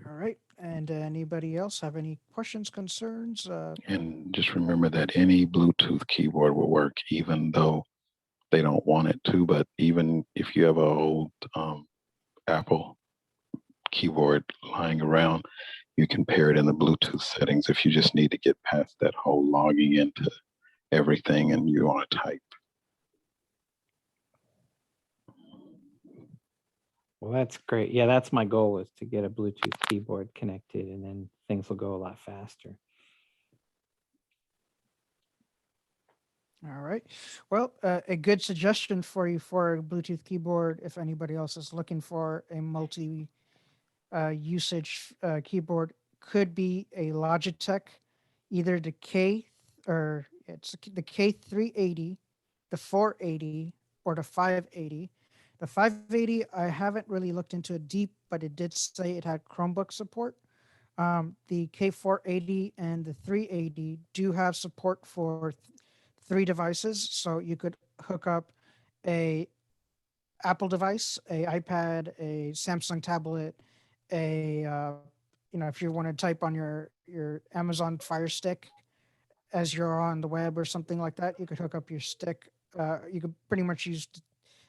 All right. And anybody else have any questions, concerns?
And just remember that any Bluetooth keyboard will work, even though they don't want it to. But even if you have an old Apple keyboard lying around, you can pair it in the Bluetooth settings if you just need to get past that whole logging into everything and you want to type.
Well, that's great. Yeah, that's my goal, is to get a Bluetooth keyboard connected, and then things will go a lot faster.
All right. Well, a good suggestion for you for a Bluetooth keyboard, if anybody else is looking for a multi usage keyboard, could be a Logitech, either the the K380, the 480, or the 580. The 580, I haven't really looked into it deep, but it did say it had Chromebook support. The K480 and the 380 do have support for three devices, so you could hook up a Apple device, a iPad, a Samsung tablet, a if you want to type on your Amazon Fire Stick as you're on the web or something like that, you could hook up your stick. You could pretty much use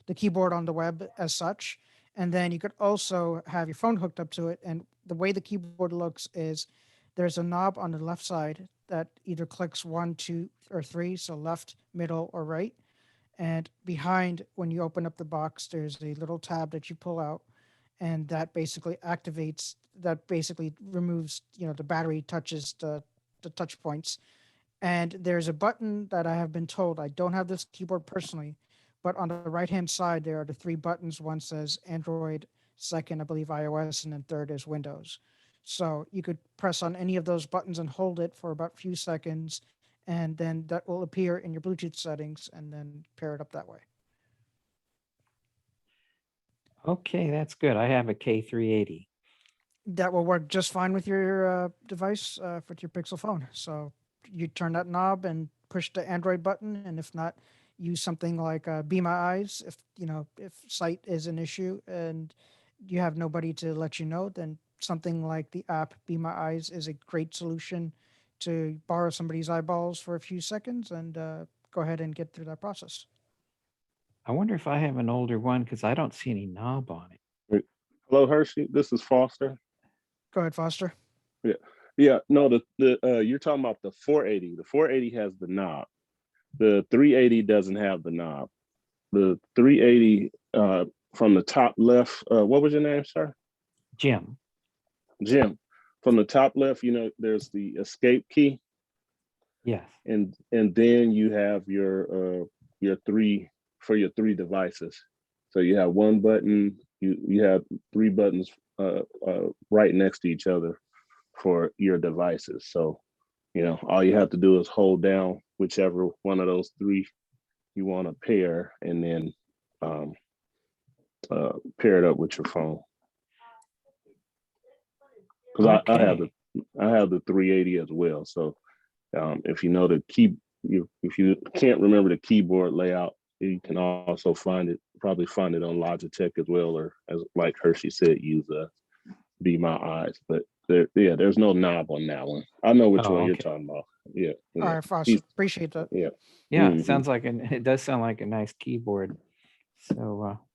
the keyboard on the web as such, and then you could also have your phone hooked up to it. And the way the keyboard looks is there's a knob on the left side that either clicks 1, 2, or 3, so left, middle, or right. And behind, when you open up the box, there's a little tab that you pull out, and that basically activates. That basically removes, the battery touches the touch points. And there's a button that I have been told, I don't have this keyboard personally, but on the right hand side there are the three buttons. One says Android, second I believe iOS, and then third is Windows. So you could press on any of those buttons and hold it for about a few seconds, and then that will appear in your Bluetooth settings, and then pair it up that way.
Okay, that's good. I have a K380.
That will work just fine with your device, with your Pixel phone. So you turn that knob and push the Android button, and if not, use something like Be My Eyes. If sight is an issue and you have nobody to let you know, then something like the app Be My Eyes is a great solution to borrow somebody's eyeballs for a few seconds and go ahead and get through that process.
I wonder if I have an older one because I don't see any knob on it.
Hello, Hershey. This is Foster.
Go ahead, Foster.
Yeah. Yeah. No, you're talking about the 480. The 480 has the knob. The 380 doesn't have the knob. The 380 from the top left, what was your name, sir?
Jim.
Jim. From the top left, there's the escape key.
Yes.
And then you have your three for your three devices. So you have one button, you have three buttons right next to each other for your devices. So, all you have to do is hold down whichever one of those three you want to pair, and then pair it up with your phone. Because
Okay.
I have the 380 as well. So if you know the key, if you can't remember the keyboard layout, you can also probably find it on Logitech as well, or as like Hershey said, use Be My Eyes. But there's no knob on that one. I know which one you're
Okay.
talking about. Yeah.
All right, Foster. Appreciate that.
Yeah.
Yeah,
Mhm.
it does sound like a nice keyboard. So, well,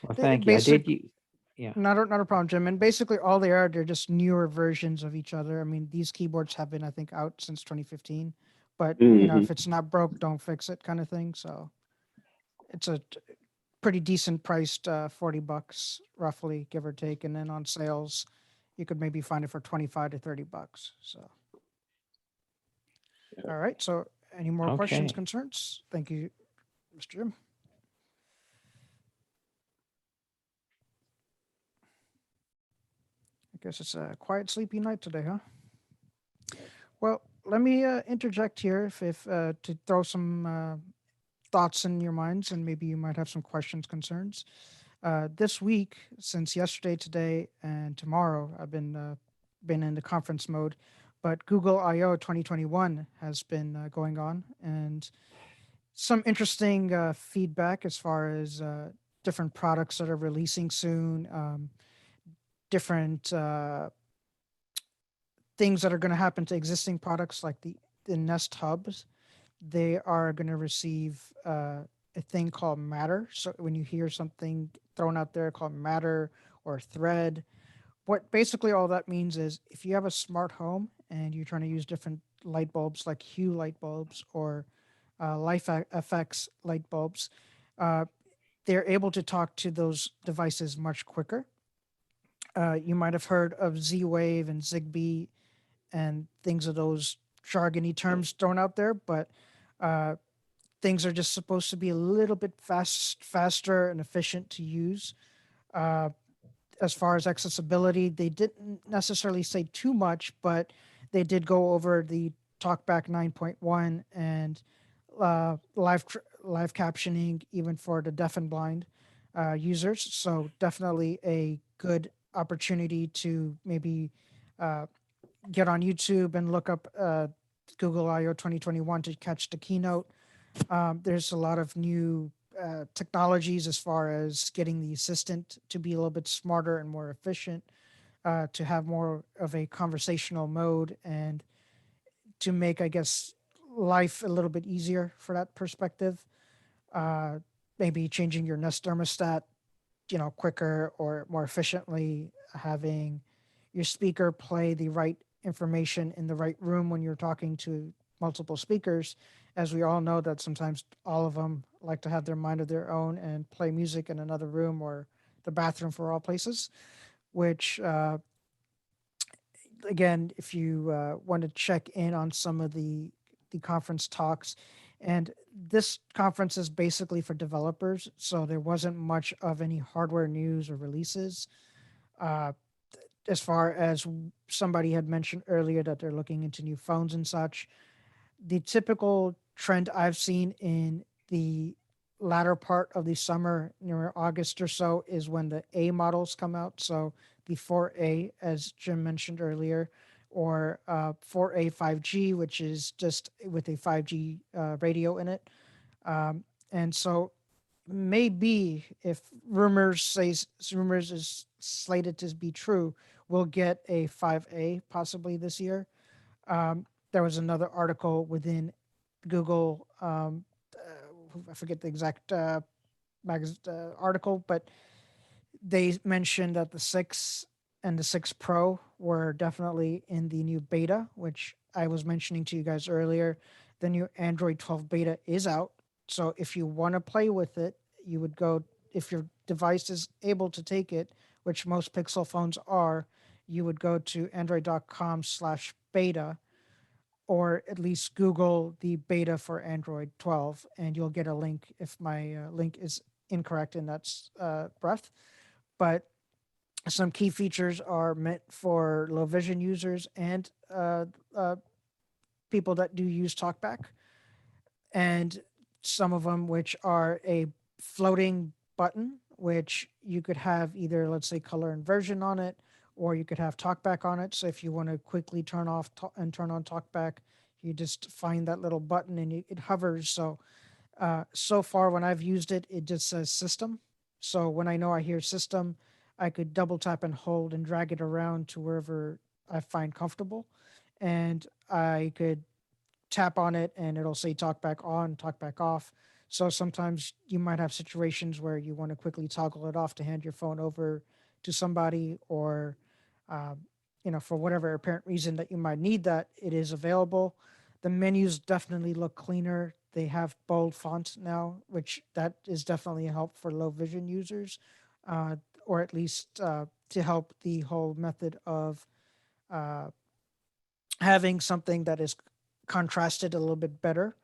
They-
thank you. I
basic-
did use, yeah.
Not a problem, Jim. And basically, all they're just newer versions of each other. I mean, these keyboards have been, I think, out since 2015. But if it's not broke, don't fix it, kind of thing. So it's a pretty decent priced, $40 roughly, give or take. And then on sales, you could maybe find it for $25 to $30. So, all right. So, any more questions,
Okay.
concerns? Thank you, Mr. Jim. I guess it's a quiet, sleepy night today, huh? Well, let me interject here if to throw some thoughts in your minds, and maybe you might have some questions, concerns. This week, since yesterday, today, and tomorrow, I've been in the conference mode, but Google I/O 2021 has been going on, and some interesting feedback as far as different products that are releasing soon, different things that are going to happen to existing products like the Nest hubs. They are going to receive a thing called Matter. So when you hear something thrown out there called Matter or Thread, what basically all that means is if you have a smart home and you're trying to use different light bulbs like Hue light bulbs or Life FX light bulbs, uh, they're able to talk to those devices much quicker. You might have heard of Z-Wave and Zigbee and things of those jargony terms thrown out there, but uh, things are just supposed to be a little bit faster and efficient to use. Uh, as far as accessibility, they didn't necessarily say too much, but they did go over the TalkBack 9.1 and live captioning even for the deaf and blind users. So definitely a good opportunity to maybe uh, get on YouTube and look up Google I/O 2021 to catch the keynote. There's a lot of new technologies as far as getting the assistant to be a little bit smarter and more efficient, to have more of a conversational mode, and to make, I guess, life a little bit easier for that perspective. Uh, Maybe changing your Nest thermostat, quicker or more efficiently, having your speaker play the right information in the right room when you're talking to multiple speakers. As we all know, that sometimes all of them like to have their mind of their own and play music in another room or the bathroom, for all places, which again, if you want to check in on some of the conference talks, and this conference is basically for developers, so there wasn't much of any hardware news or releases. Uh, as far as somebody had mentioned earlier that they're looking into new phones and such, the typical trend I've seen in the latter part of the summer, near August or so, is when the A models come out. So the 4A, as Jim mentioned earlier, or 4A 5G, which is just with a 5G radio in it. And so maybe, if rumors is slated to be true, we'll get a 5A possibly this year. There was another article within Google. I forget the exact article, but they mentioned that the 6 and the 6 Pro were definitely in the new beta, which I was mentioning to you guys earlier. The new Android 12 beta is out. So if you want to play with it, you would go, if your device is able to take it, which most Pixel phones are, you would go to android.com/beta, or at least Google the beta for Android 12, and you'll get a link if my link is incorrect in that breath. But some key features are meant for low vision users and people that do use TalkBack, and some of them which are a floating button, which you could have either, let's say, color inversion on it, or you could have TalkBack on it. So if you want to quickly turn off and turn on TalkBack, you just find that little button and it hovers. So so far when I've used it, it just says system. So when I know I hear system, I could double tap and hold and drag it around to wherever I find comfortable. And I could tap on it and it'll say talk back on, talk back off. So sometimes you might have situations where you want to quickly toggle it off to hand your phone over to somebody, or, um, for whatever apparent reason that you might need that, it is available. The menus definitely look cleaner. They have bold font now, which that is definitely a help for low vision users, uh, or at least to help the whole method of uh, having something that is contrasted a little bit better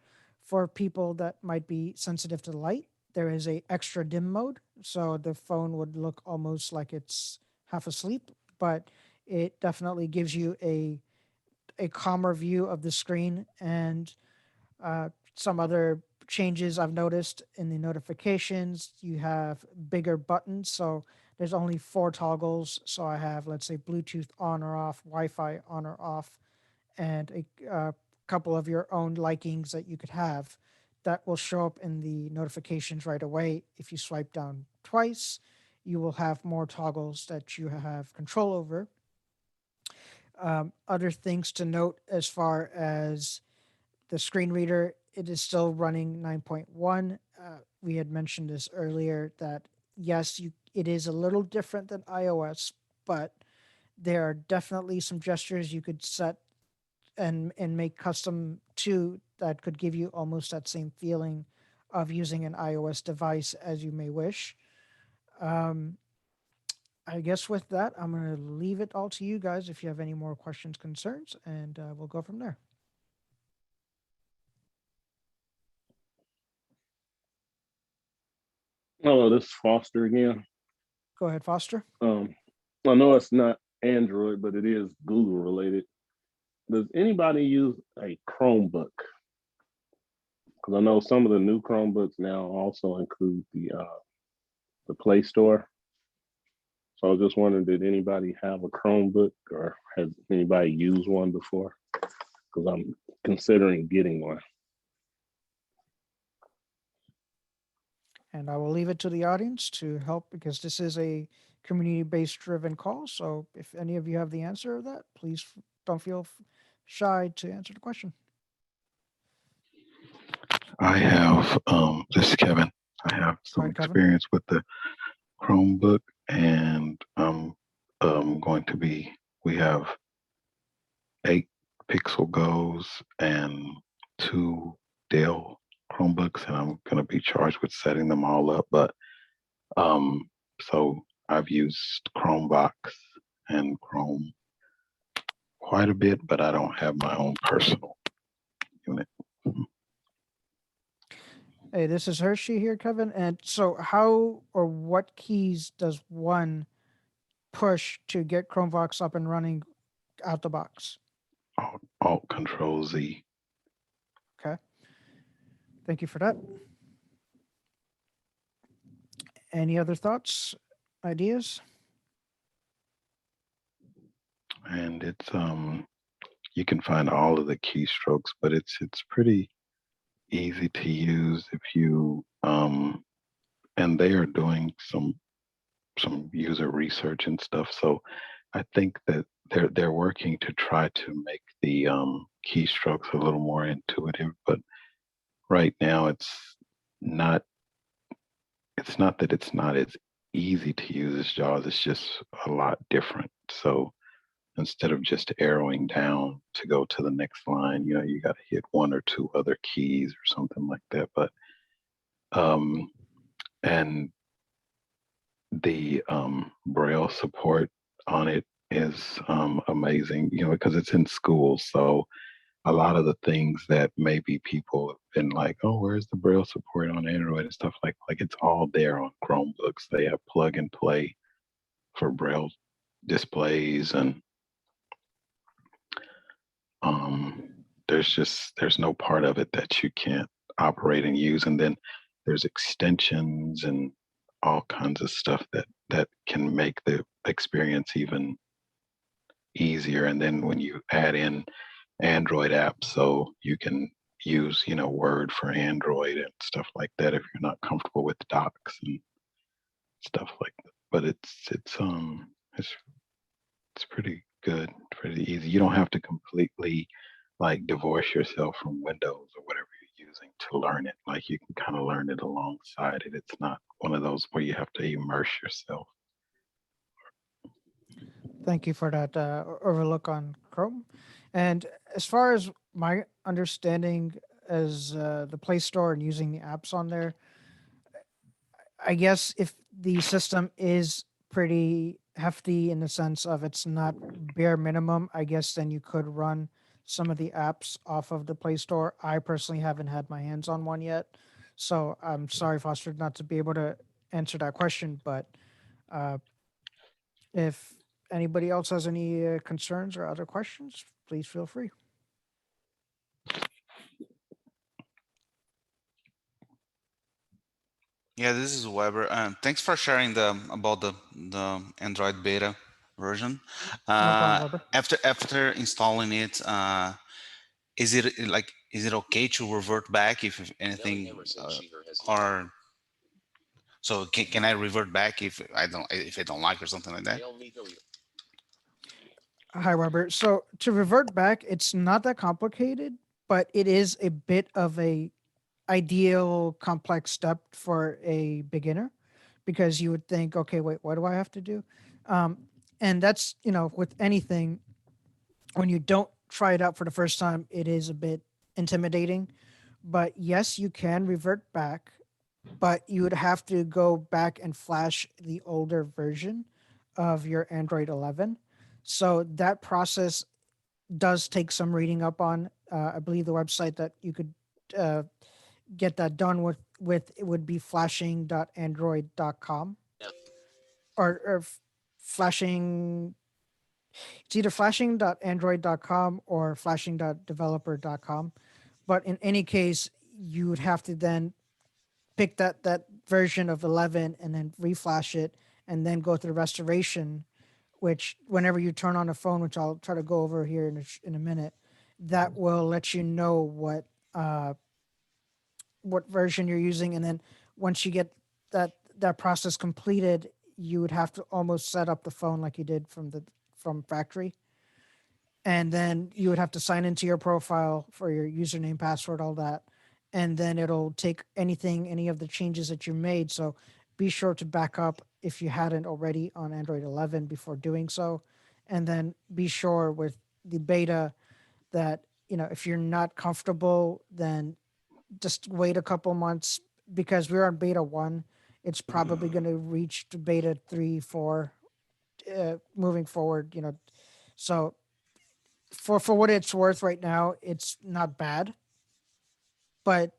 for people that might be sensitive to light. There is a extra dim mode, so the phone would look almost like it's half asleep, but it definitely gives you a calmer view of the screen. And some other changes I've noticed in the notifications, you have bigger buttons. So there's only 4 toggles. So I have, let's say, Bluetooth on or off, Wi-Fi on or off, and a couple of your own likings that you could have that will show up in the notifications right away. If you swipe down twice, you will have more toggles that you have control over. Other things to note as far as the screen reader, it is still running 9.1. We had mentioned this earlier that yes, it is a little different than iOS, but there are definitely some gestures you could set and make custom to that could give you almost that same feeling of using an iOS device as you may wish. Um, I guess with that, I'm going to leave it all to you guys if you have any more questions, concerns, and we'll go from there.
Hello, this is Foster again.
Go ahead, Foster.
I know it's not Android, but it is Google related. Does anybody use a Chromebook? Because I know some of the new Chromebooks now also include the Play Store. So I was just wondering, did anybody have a Chromebook or has anybody used one before? Because I'm considering getting one.
And I will leave it to the audience to help because this is a community-based driven call. So if any of you have the answer to that, please don't feel shy to answer the question.
I have, this is Kevin. I have some
Right, Kevin?
experience with the Chromebook, and we have 8 Pixel Goes and 2 Dell Chromebooks, and I'm going to be charged with setting them all up. But so I've used Chromebox and Chrome quite a bit, but I don't have my own personal unit.
Hey, this is Hershey here, Kevin. And so how or what keys does one push to get Chromevox up and running out the box?
Alt Control Z.
Okay. Thank you for that. Any other thoughts, ideas?
And it's you can find all of the keystrokes, but it's pretty easy to use if you and they are doing some user research and stuff. So I think that they're working to try to make the keystrokes a little more intuitive, but right now it's not that it's not as easy to use as JAWS, it's just a lot different. So instead of just arrowing down to go to the next line, you got to hit 1 or 2 other keys or something like that. But and the Braille support on it is amazing, because it's in schools. So a lot of the things that maybe people have been like, oh, where's the Braille support on Android and stuff like it's all there on Chromebooks. They have plug and play for Braille displays, and there's no part of it that you can't operate and use. And then there's extensions and all kinds of stuff that can make the experience even easier. And then when you add in Android apps, so you can use Word for Android and stuff like that if you're not comfortable with docs and stuff like that. But it's pretty good, pretty easy. You don't have to completely divorce yourself from Windows or whatever you're using to learn it. You can kind of learn it alongside it. It's not one of those where you have to immerse yourself.
Thank you for that overlook on Chrome. And as far as my understanding as the Play Store and using the apps on there, I guess if the system is pretty hefty in the sense of it's not bare minimum, I guess then you could run some of the apps off of the Play Store. I personally haven't had my hands on one yet. So I'm sorry, Foster, not to be able to answer that question, but if anybody else has any concerns or other questions, please feel free.
Yeah, this is Weber. Thanks for sharing about the Android beta version.
No problem, Weber.
After installing it, is it okay to revert back if anything, or so can I revert back if I don't like or something like that?
Hi, Robert. So to revert back, it's not that complicated, but it is a bit of a ideal complex step for a beginner because you would think, okay, wait, what do I have to do? And that's, with anything, when you don't try it out for the first time, it is a bit intimidating. But yes, you can revert back, but you would have to go back and flash the older version of your Android 11. So that process does take some reading up on. I believe the website that you could get that done with it would be flashing.android.com or flashing. It's either flashing.android.com or flashing.developer.com. But in any case, you would have to then pick that version of 11 and then reflash it and then go through restoration, which whenever you turn on the phone, which I'll try to go over here in a minute, that will let you know what version you're using. And then once you get that process completed, you would have to almost set up the phone like you did from factory. And then you would have to sign into your profile for your username, password, all that. And then it'll take any of the changes that you made. So be sure to back up if you hadn't already on Android 11 before doing so. And then be sure with the beta that, if you're not comfortable, then just wait a couple months, because we're on beta 1. It's probably going to reach to beta 3, 4, moving forward, So for what it's worth right now, it's not bad, but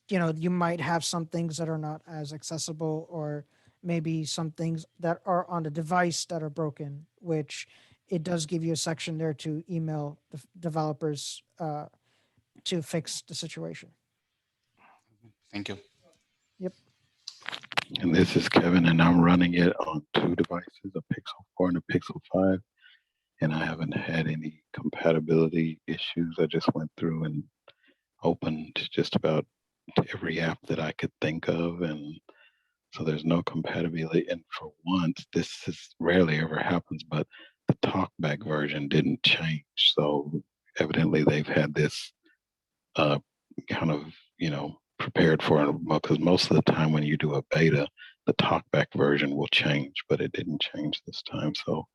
you might have some things that are not as accessible, or maybe some things that are on the device that are broken, which it does give you a section there to email the developers to fix the situation.
Thank you.
Yep.
And this is Kevin, and I'm running it on 2 devices, a Pixel 4 and a Pixel 5. And I haven't had any compatibility issues. I just went through and opened just about every app that I could think of. And so there's no compatibility. And for once, this is rarely ever happens, but the talkback version didn't change. So evidently they've had this kind of, prepared for it, because most of the time when you do a beta, the talkback version will change, but it didn't change this time. So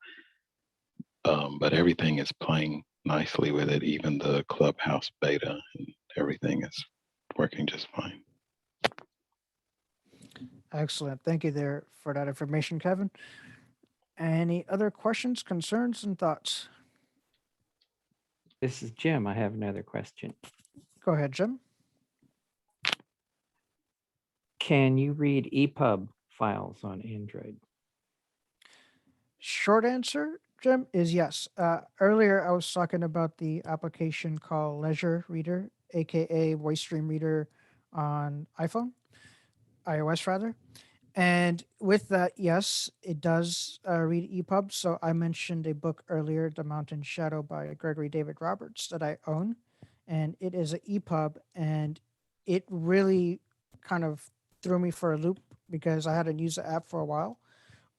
but everything is playing nicely with it. Even the Clubhouse beta and everything is working just fine.
Excellent. Thank you there for that information, Kevin. Any other questions, concerns, and thoughts?
This is Jim. I have another question.
Go ahead, Jim.
Can you read EPUB files on Android?
Short answer, Jim, is yes. Earlier, I was talking about the application called Leisure Reader, aka Voice Stream Reader on iOS rather. And with that, yes, it does read EPUB. So I mentioned a book earlier, The Mountain Shadow by Gregory David Roberts, that I own. And it is an EPUB, and it really kind of threw me for a loop because I hadn't used the app for a while.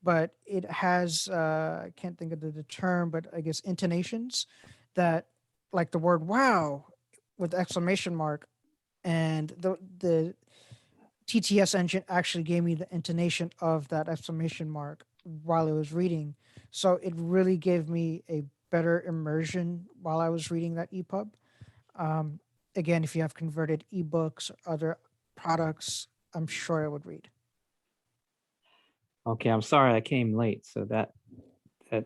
But it has, I can't think of the term, but I guess intonations that, like the word wow with exclamation mark, and the TTS engine actually gave me the intonation of that exclamation mark while I was reading. So it really gave me a better immersion while I was reading that EPUB. Again, if you have converted ebooks or other products, I'm sure it would read.
Okay, I'm sorry I came late. So that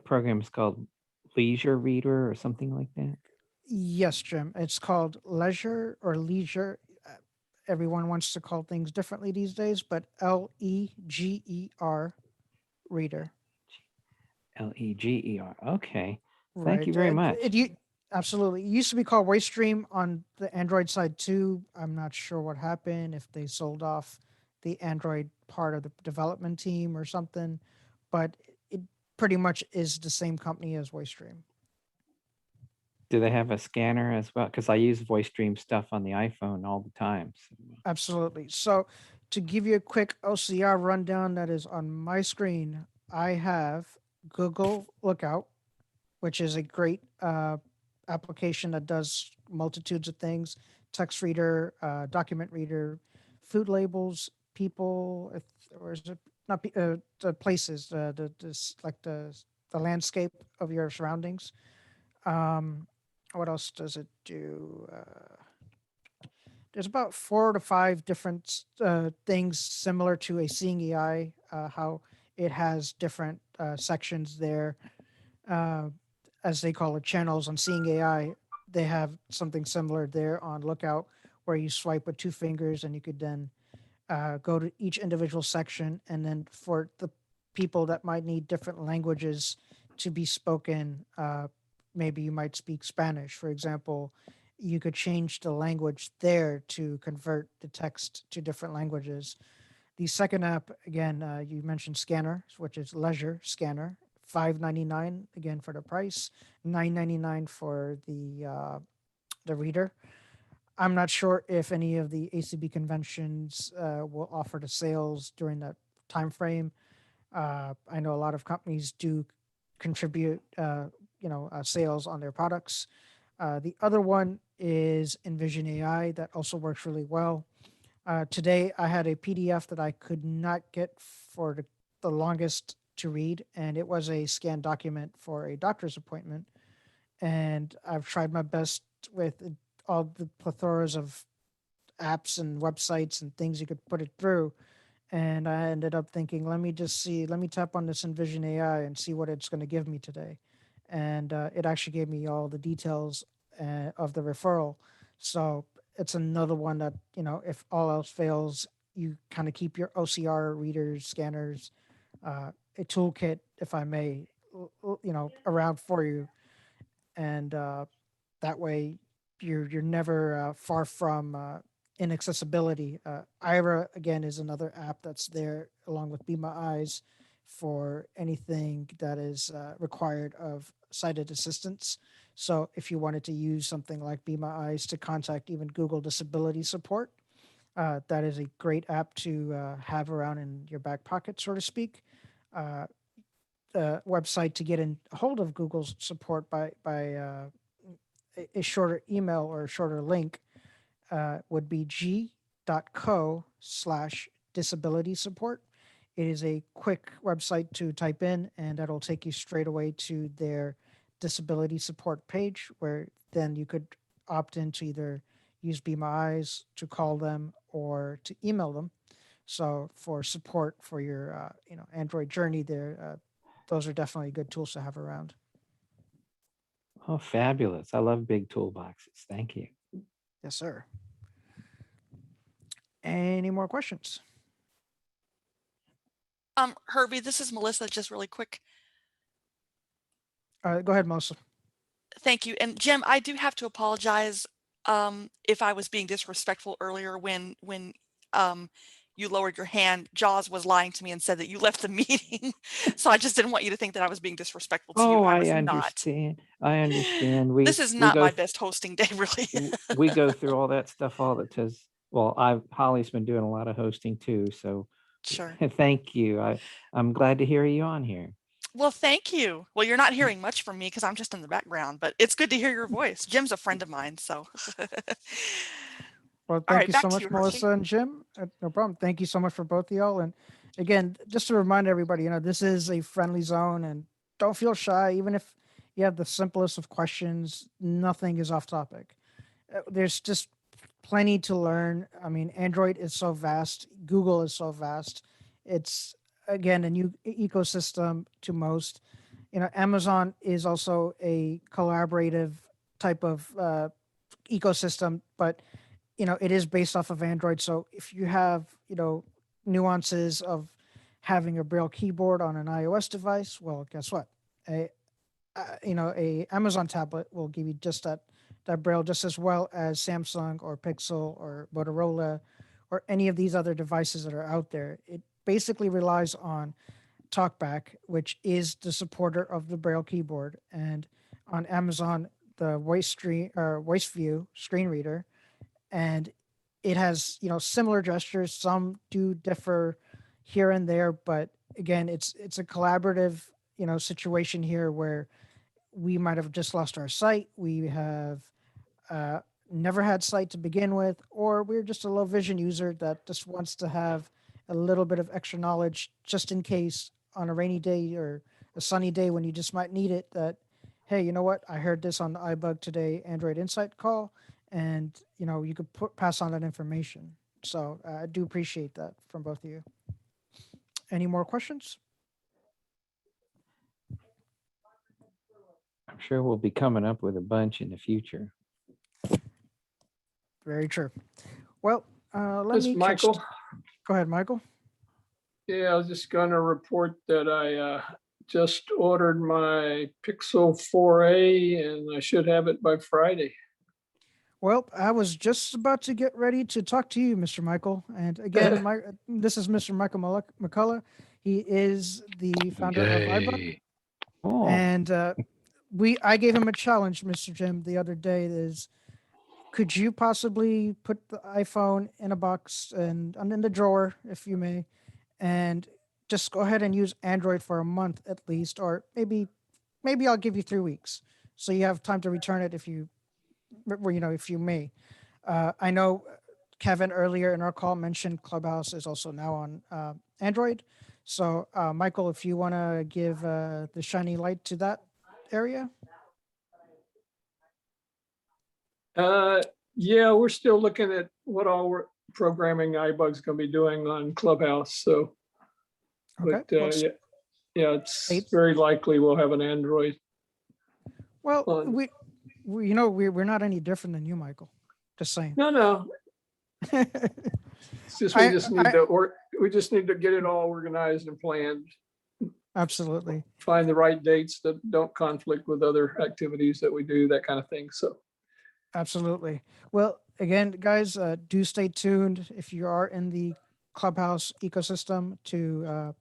program is called Leisure Reader or something like that?
Yes, Jim. It's called Leisure or Leisure. Everyone wants to call things differently these days, but Leger Reader.
Leger. Okay.
Right.
Thank you very much.
Absolutely. It used to be called WaveStream on the Android side too. I'm not sure what happened, if they sold off the Android part of the development team or something, but it pretty much is the same company as WaveStream.
Do they have a scanner as well? Because I use voice stream stuff on the iPhone all the time. So.
Absolutely. So to give you a quick OCR rundown that is on my screen, I have Google Lookout, which is a great application that does multitudes of things: text reader, document reader, food labels, people, or is it not the places, like the landscape of your surroundings. What else does it do? There's about 4 to 5 different things similar to a Seeing AI, how it has different sections there. As they call it, channels on Seeing AI. They have something similar there on Lookout, where you swipe with 2 fingers and you could then go to each individual section. And then for the people that might need different languages to be spoken, maybe you might speak Spanish, for example, you could change the language there to convert the text to different languages. The second app, again, you mentioned Scanner, which is Leisure Scanner, $5.99 again for the price, $9.99 for the reader. I'm not sure if any of the ACB conventions will offer the sales during that time frame. I know a lot of companies do contribute, sales on their products. The other one is Envision AI that also works really well. Today, I had a PDF that I could not get for the longest to read, and it was a scanned document for a doctor's appointment. And I've tried my best with all the plethoras of apps and websites and things you could put it through. And I ended up thinking, let me tap on this Envision AI and see what it's going to give me today. And it actually gave me all the details of the referral. So it's another one that, if all else fails, you kind of keep your OCR readers, scanners, a toolkit, if I may, around for you. And that way you're never far from inaccessibility. Ira, again, is another app that's there along with Be My Eyes for anything that is required of sighted assistance. So if you wanted to use something like Be My Eyes to contact even Google Disability Support, that is a great app to have around in your back pocket, so to speak. The website to get in hold of Google's support by a shorter email or a shorter link would be g.co/disability support. It is a quick website to type in, and that'll take you straight away to their disability support page, where then you could opt in to either use Be My Eyes, to call them, or to email them. So for support for your Android journey there, those are definitely good tools to have around.
Oh, fabulous. I love big toolboxes. Thank you.
Yes, sir. Any more questions?
Herbie, this is Melissa, just really quick.
Go ahead, Melissa.
Thank you. And Jim, I do have to apologize if I was being disrespectful earlier when you lowered your hand. Jaws was lying to me and said that you left the meeting. So I just didn't want you to think that I was being disrespectful to you.
Oh,
I
I
was not.
understand. I understand.
This is
we
not
go
my
th-
best hosting day, really.
we go through all that stuff all the time. Well, Holly's been doing a lot of hosting too. So
Sure.
thank you. I'm glad to hear you on here.
Well, thank you. Well, you're not hearing much from me because I'm just in the background, but it's good to hear your voice. Jim's a friend of mine, so.
Well,
All
thank
right,
you
back
so
to
much,
you, Hershey.
Melissa and Jim. No problem. Thank you so much for both of y'all. And again, just to remind everybody, this is a friendly zone, and don't feel shy. Even if you have the simplest of questions, nothing is off topic. There's just plenty to learn. I mean, Android is so vast. Google is so vast. It's, again, a new ecosystem to most. Amazon is also a collaborative type of ecosystem, but it is based off of Android. So if you have, nuances of having a Braille keyboard on an iOS device, well, guess what? A Amazon tablet will give you just that Braille just as well as Samsung or Pixel or Motorola or any of these other devices that are out there. It basically relies on TalkBack, which is the supporter of the Braille keyboard, and on Amazon, the Voice View screen reader, and it has similar gestures. Some do differ here and there, but again, it's a collaborative situation here where we might have just lost our sight. We have never had sight to begin with, or we're just a low vision user that just wants to have a little bit of extra knowledge just in case on a rainy day or a sunny day when you just might need it, that, hey, you know what? I heard this on the iBUG Today Android Insight call, and you could pass on that information. So I do appreciate that from both of you. Any more questions?
I'm sure we'll be coming up with a bunch in the future.
Very true. Well, let
This
me
Michael.
Go ahead, Michael.
Yeah, I was just going to report that I just ordered my Pixel 4a and I should have it by Friday.
Well, I was just about to get ready to talk to you, Mr. Michael. And again, this is Mr. Michael McCullough. He is the founder of iBUG.
Yay.
Oh,
And I gave him a challenge, Mr. Jim, the other day. Is could you possibly put the iPhone in a box and in the drawer, if you may, and just go ahead and use Android for a month at least, or maybe I'll give you 3 weeks, so you have time to return it if you if you may. I know Kevin earlier in our call mentioned Clubhouse is also now on Android. So, Michael, if you want to give the shiny light to that area.
Yeah, we're still looking at what all programming iBug's going to be doing on Clubhouse. So,
Okay.
but yeah, it's very likely we'll have an Android.
Well, we're not any different than you, Michael. Just saying.
No. It's just we just need to get it all organized and planned.
Absolutely.
Find the right dates that don't conflict with other activities that we do, that kind of thing. So.
Absolutely. Well, again, guys, do stay tuned if you are in the Clubhouse ecosystem to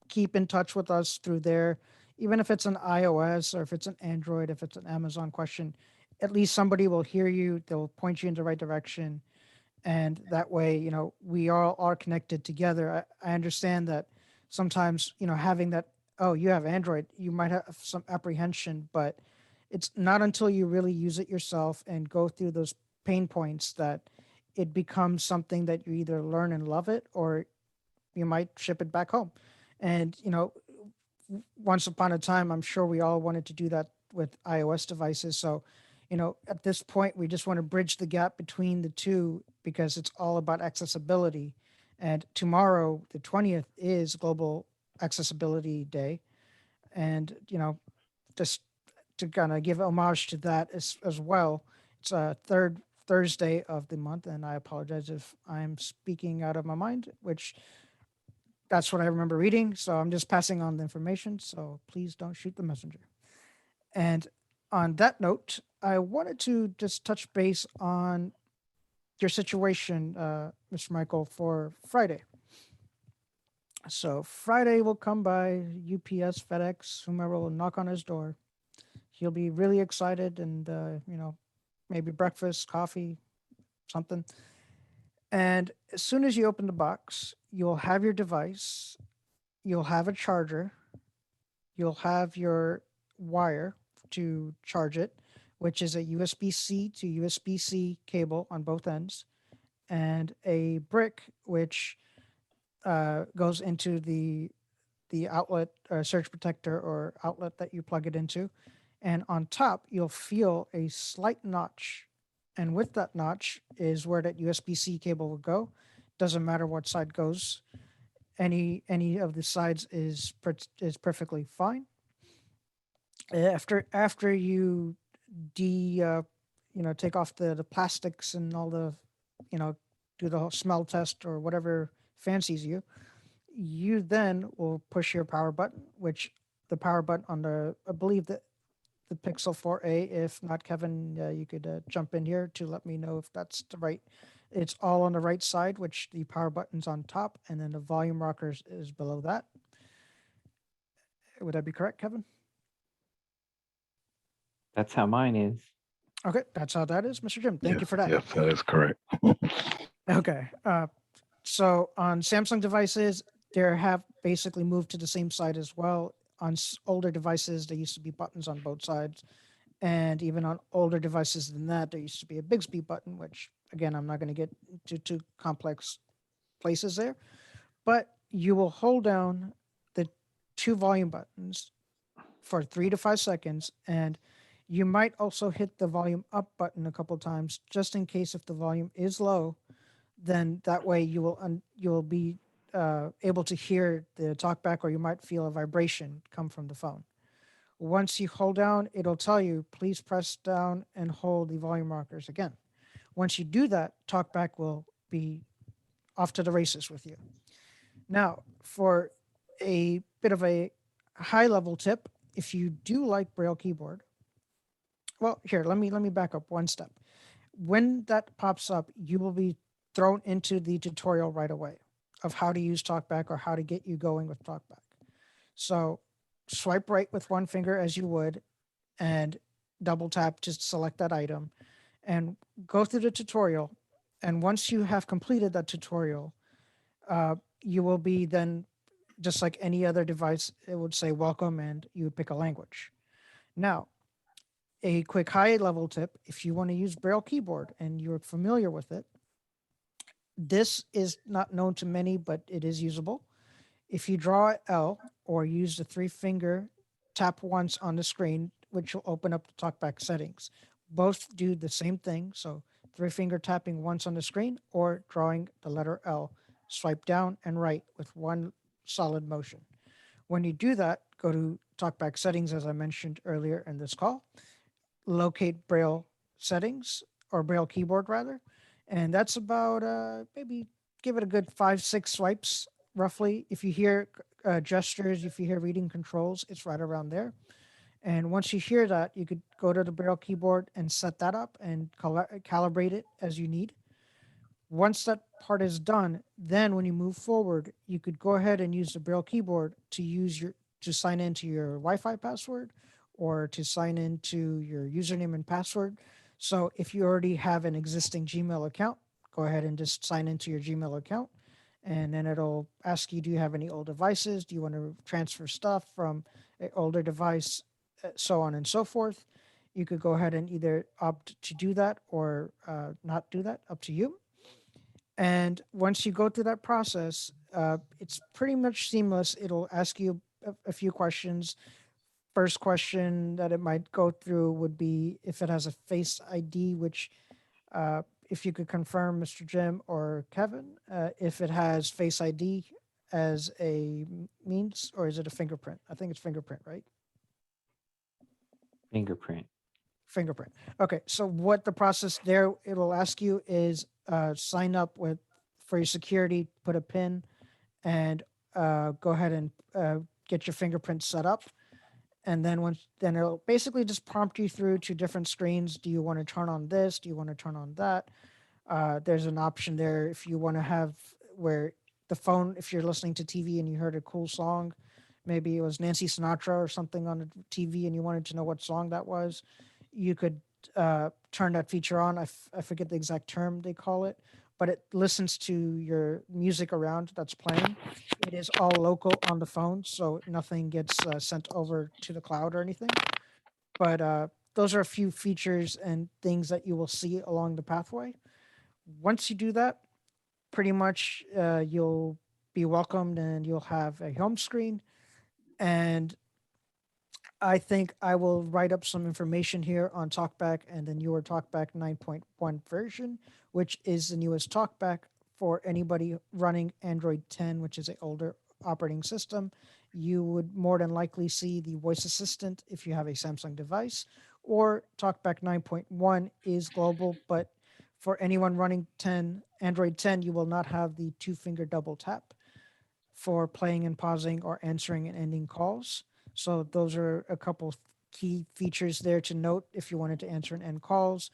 keep in touch with us through there. Even if it's an iOS or if it's an Android, if it's an Amazon question, at least somebody will hear you. They'll point you in the right direction. And that way, we all are connected together. I understand that sometimes, having that, oh, you have Android, you might have some apprehension, but it's not until you really use it yourself and go through those pain points that it becomes something that you either learn and love it, or you might ship it back home. And, once upon a time, I'm sure we all wanted to do that with iOS devices. So, at this point, we just want to bridge the gap between the two because it's all about accessibility. And tomorrow, the 20th, is Global Accessibility Day. And, just to kind of give homage to that as well, it's a third Thursday of the month. And I apologize if I'm speaking out of my mind, which that's what I remember reading. So I'm just passing on the information. So please don't shoot the messenger. And on that note, I wanted to just touch base on your situation, Mr. Michael, for Friday. So Friday will come by, UPS, FedEx, whomever will knock on his door. He'll be really excited and, maybe breakfast, coffee, something. And as soon as you open the box, you'll have your device, you'll have a charger, you'll have your wire to charge it, which is a USB-C to USB-C cable on both ends, and a brick which goes into the outlet surge protector or outlet that you plug it into. And on top, you'll feel a slight notch. And with that notch is where that USB-C cable will go. Doesn't matter what side goes. Any of the sides is perfectly fine. After you take off the plastics and all the, do the whole smell test or whatever fancies you, you then will push your power button, which the power button on I believe that the Pixel 4a. If not, Kevin, you could jump in here to let me know if that's the right. It's all on the right side, which the power button's on top, and then the volume rockers is below that. Would that be correct, Kevin?
that's how mine is.
Okay, that's how that is, Mr. Jim. Thank you for that.
Yes, that is correct.
Okay. So on Samsung devices, they have basically moved to the same side as well. On older devices, there used to be buttons on both sides. And even on older devices than that, there used to be a Bixby button, which, again, I'm not going to get into too complex places there. But you will hold down the two volume buttons for 3 to 5 seconds. And you might also hit the volume up button a couple times, just in case if the volume is low, then that way you will be able to hear the talkback, or you might feel a vibration come from the phone. Once you hold down, it'll tell you, please press down and hold the volume rockers again. Once you do that, talkback will be off to the races with you. Now, for a bit of a high-level tip, if you do like Braille keyboard, well, here, let me back up one step. when that pops up, you will be thrown into the tutorial right away of how to use TalkBack or how to get you going with TalkBack. So swipe right with one finger as you would and double tap to select that item and go through the tutorial. And once you have completed that tutorial, you will be then, just like any other device, it would say welcome and you would pick a language. Now, a quick high level tip, if you want to use Braille keyboard and you're familiar with it, this is not known to many, but it is usable. If you draw a L or use the 3-finger tap once on the screen, which will open up the TalkBack settings. Both do the same thing. So 3-finger tapping once on the screen or drawing the letter L, swipe down and right with one solid motion. When you do that, go to TalkBack settings, as I mentioned earlier in this call, locate Braille settings or Braille keyboard rather. And that's about maybe give it a good 5-6 swipes roughly. If you hear gestures, if you hear reading controls, it's right around there. And once you hear that, you could go to the Braille keyboard and set that up and calibrate it as you need. Once that part is done, then when you move forward, you could go ahead and use the Braille keyboard to sign into your Wi-Fi password or to sign into your username and password. So if you already have an existing Gmail account, go ahead and just sign into your Gmail account. And then it'll ask you, do you have any old devices? Do you want to transfer stuff from an older device? So on and so forth. You could go ahead and either opt to do that or not do that, up to you. And once you go through that process, it's pretty much seamless. It'll ask you a few questions. First question that it might go through would be if it has a Face ID, which if you could confirm, Mr. Jim or Kevin, if it has Face ID as a means, or is it a fingerprint? I think it's fingerprint, right?
Fingerprint.
Fingerprint. Okay, so what the process there, it'll ask you is sign up for your security, put a PIN, and go ahead and get your fingerprint set up. And then it'll basically just prompt you through to different screens. Do you want to turn on this? Do you want to turn on that? There's an option there if you want to have where the phone, if you're listening to TV and you heard a cool song, maybe it was Nancy Sinatra or something on the TV and you wanted to know what song that was, you could turn that feature on. I forget the exact term they call it, but it listens to your music around that's playing. It is all local on the phone, so nothing gets sent over to the cloud or anything. But those are a few features and things that you will see along the pathway. Once you do that, pretty much you'll be welcomed and you'll have a home screen. And I think I will write up some information here on TalkBack and the newer TalkBack 9.1 version, which is the newest TalkBack for anybody running Android 10, which is an older operating system. You would more than likely see the voice assistant if you have a Samsung device, or TalkBack 9.1 is global, but for anyone running Android 10, you will not have the 2-finger double tap for playing and pausing or answering and ending calls. So those are a couple key features there to note if you wanted to answer and end calls.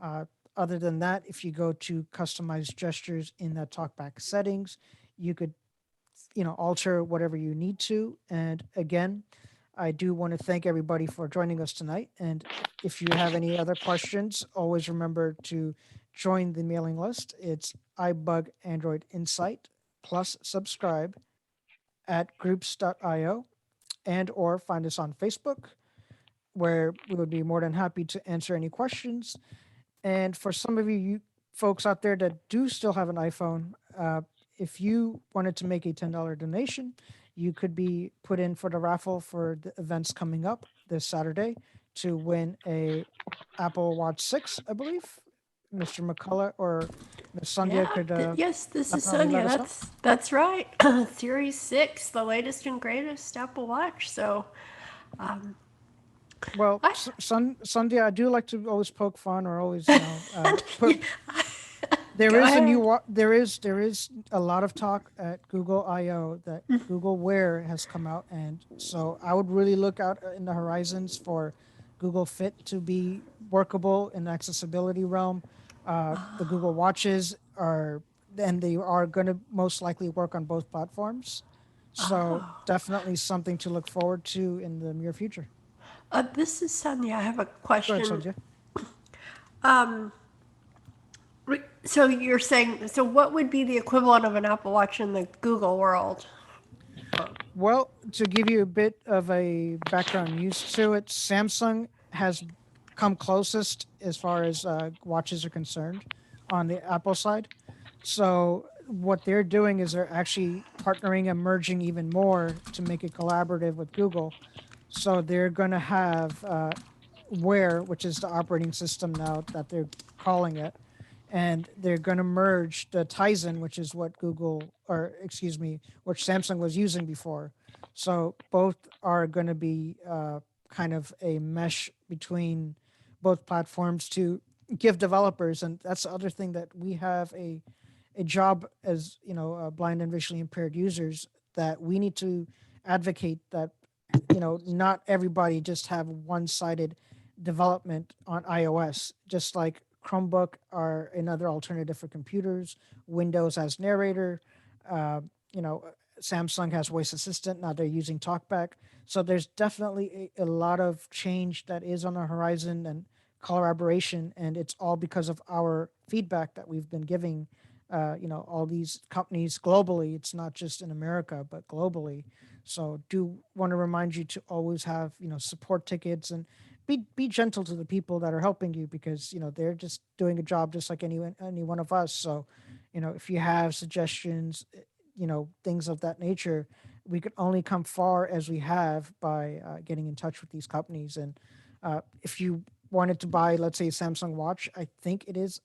Other than that, if you go to customize gestures in the TalkBack settings, you could, alter whatever you need to. And again, I do want to thank everybody for joining us tonight. And if you have any other questions, always remember to join the mailing list. It's iBUG Android Insight plus subscribe at groups.io and or find us on Facebook, where we would be more than happy to answer any questions. And for some of you folks out there that do still have an iPhone, if you wanted to make a $10 donation, you could be put in for the raffle for the events coming up this Saturday to win a Apple Watch 6, I believe. Mr. McCullough or Miss Sandhya could
yes, this is
definitely
Sonia.
let us know.
That's right. Series 6, the latest and greatest Apple Watch. So,
well, Sandhya, I do like to always poke fun or always, put. There is a lot of talk at Google I/O that Google Wear has come out, and so I would really look out in the horizons for Google Fit to be workable in the accessibility realm. The Google Watches are, and they are going to most likely work on both platforms. So definitely something to look forward to in the near future.
This is Sonia. I have a
Go ahead,
question.
Sonia.
So you're saying, so what would be the equivalent of an Apple Watch in the Google world?
Well, to give you a bit of a background news to it, Samsung has come closest as far as watches are concerned on the Apple side. So what they're doing is they're actually partnering and merging even more to make it collaborative with Google. So they're going to have Wear, which is the operating system now that they're calling it, and they're going to merge the Tizen, which is what Google, or excuse me, which Samsung was using before. So both are going to be kind of a mesh between both platforms to give developers, and that's the other thing that we have a job as blind and visually impaired users, that we need to advocate that not everybody just have one-sided development on iOS. Just like Chromebook are another alternative for computers, Windows has narrator, uh, you know Samsung has voice assistant, now they're using talkback. So there's definitely a lot of change that is on the horizon and collaboration, and it's all because of our feedback that we've been giving all these companies globally. It's not just in America, but globally. So do want to remind you to always have, support tickets, and be gentle to the people that are helping you, because, they're just doing a job just like any one of us. So, if you have suggestions, things of that nature, we could only come far as we have by getting in touch with these companies. And if you wanted to buy, let's say, a Samsung watch, I think it is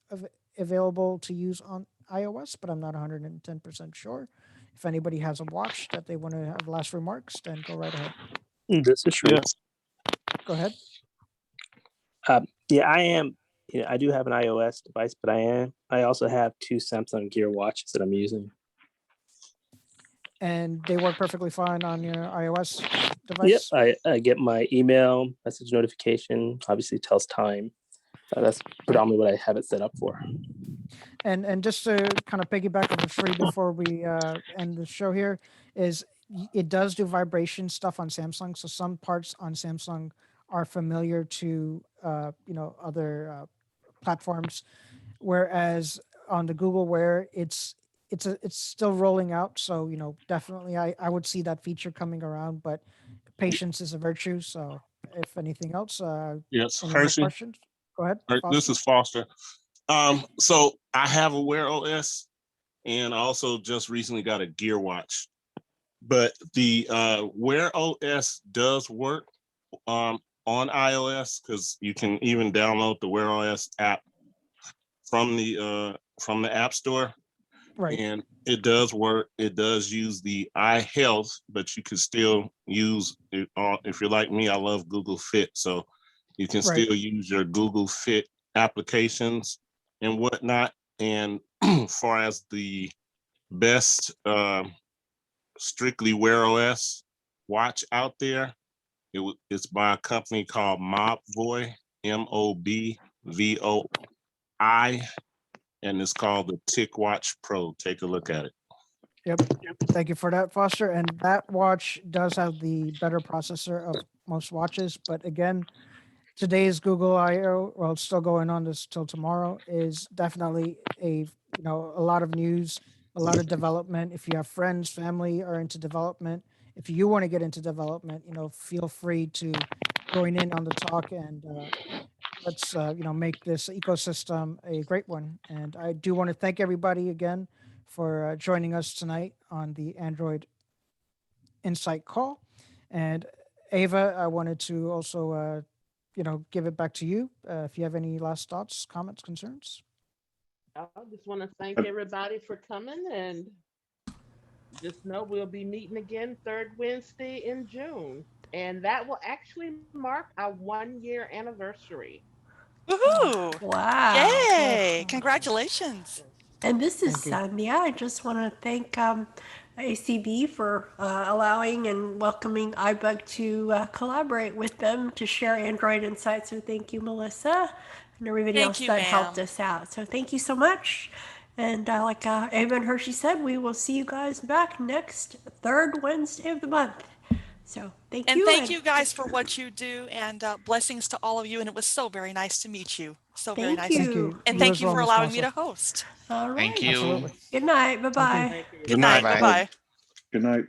available to use on iOS, but I'm not 110% sure. If anybody has a watch that they want to have last remarks, then go right ahead.
This is true.
Go ahead.
Yeah, I am. I do have an iOS device, but I also have 2 Samsung Gear watches that I'm using.
And they work perfectly fine on your iOS device?
Yep, I get my email message notification, obviously tells time. That's predominantly what I have it set up for.
And just to kind of piggyback off of Free before we end the show here, is it does do vibration stuff on Samsung. So some parts on Samsung are familiar to other platforms, whereas on the Google Wear, it's still rolling out. So definitely I would see that feature coming around, but patience is a virtue. So if anything else,
Yes,
any more
Hershey.
questions? Go ahead.
This
Foster.
is Foster. So I have a Wear OS, and I also just recently got a Gear watch. But the Wear OS does work on iOS, because you can even download the Wear OS app from the App Store.
Right.
And it does work. It does use the iHealth, but you can still use it. If you're like me, I love Google Fit, so you can
Right.
still use your Google Fit applications and whatnot. And as far as the best strictly Wear OS watch out there, it's by a company called Mobvoi, MOBVOI, and it's called the TicWatch Pro. Take a look at it.
Yep. Thank you for that, Foster. And that watch does have the better processor of most watches. But again, today's Google I/O, well, it's still going on this till tomorrow, is definitely a lot of news, a lot of development. If you have friends, family are into development, if you want to get into development, feel free to join in on the talk, and let's make this ecosystem a great one. And I do want to thank everybody again for joining us tonight on the Android Insight call. And Ava, I wanted to also give it back to you if you have any last thoughts, comments, concerns.
I just want to thank everybody for coming, and just know we'll be meeting again third Wednesday in June. And that will actually mark our 1-year anniversary.
Woohoo!
Wow.
Yay! Congratulations.
And this is
Thank you.
Sonia. I just want to thank ACB for allowing and welcoming iBUG to collaborate with them to share Android insights. So thank you, Melissa. and everybody
Thank
else
you,
that helped
ma'am.
us out. So thank you so much. And like Ava and Hershey said, we will see you guys back next third Wednesday of the month. So thank
And
you.
thank you guys for what you do, and blessings to all of you. And it was so very nice to meet you. So very
Thank
nice.
Thank
you.
you.
And
You
thank
as
you
well,
for
Miss
allowing me
Massey.
to host.
All right.
Thank you.
Absolutely.
Good night. Bye
Thank you.
bye.
Good
night.
night. Bye-bye.
Good night.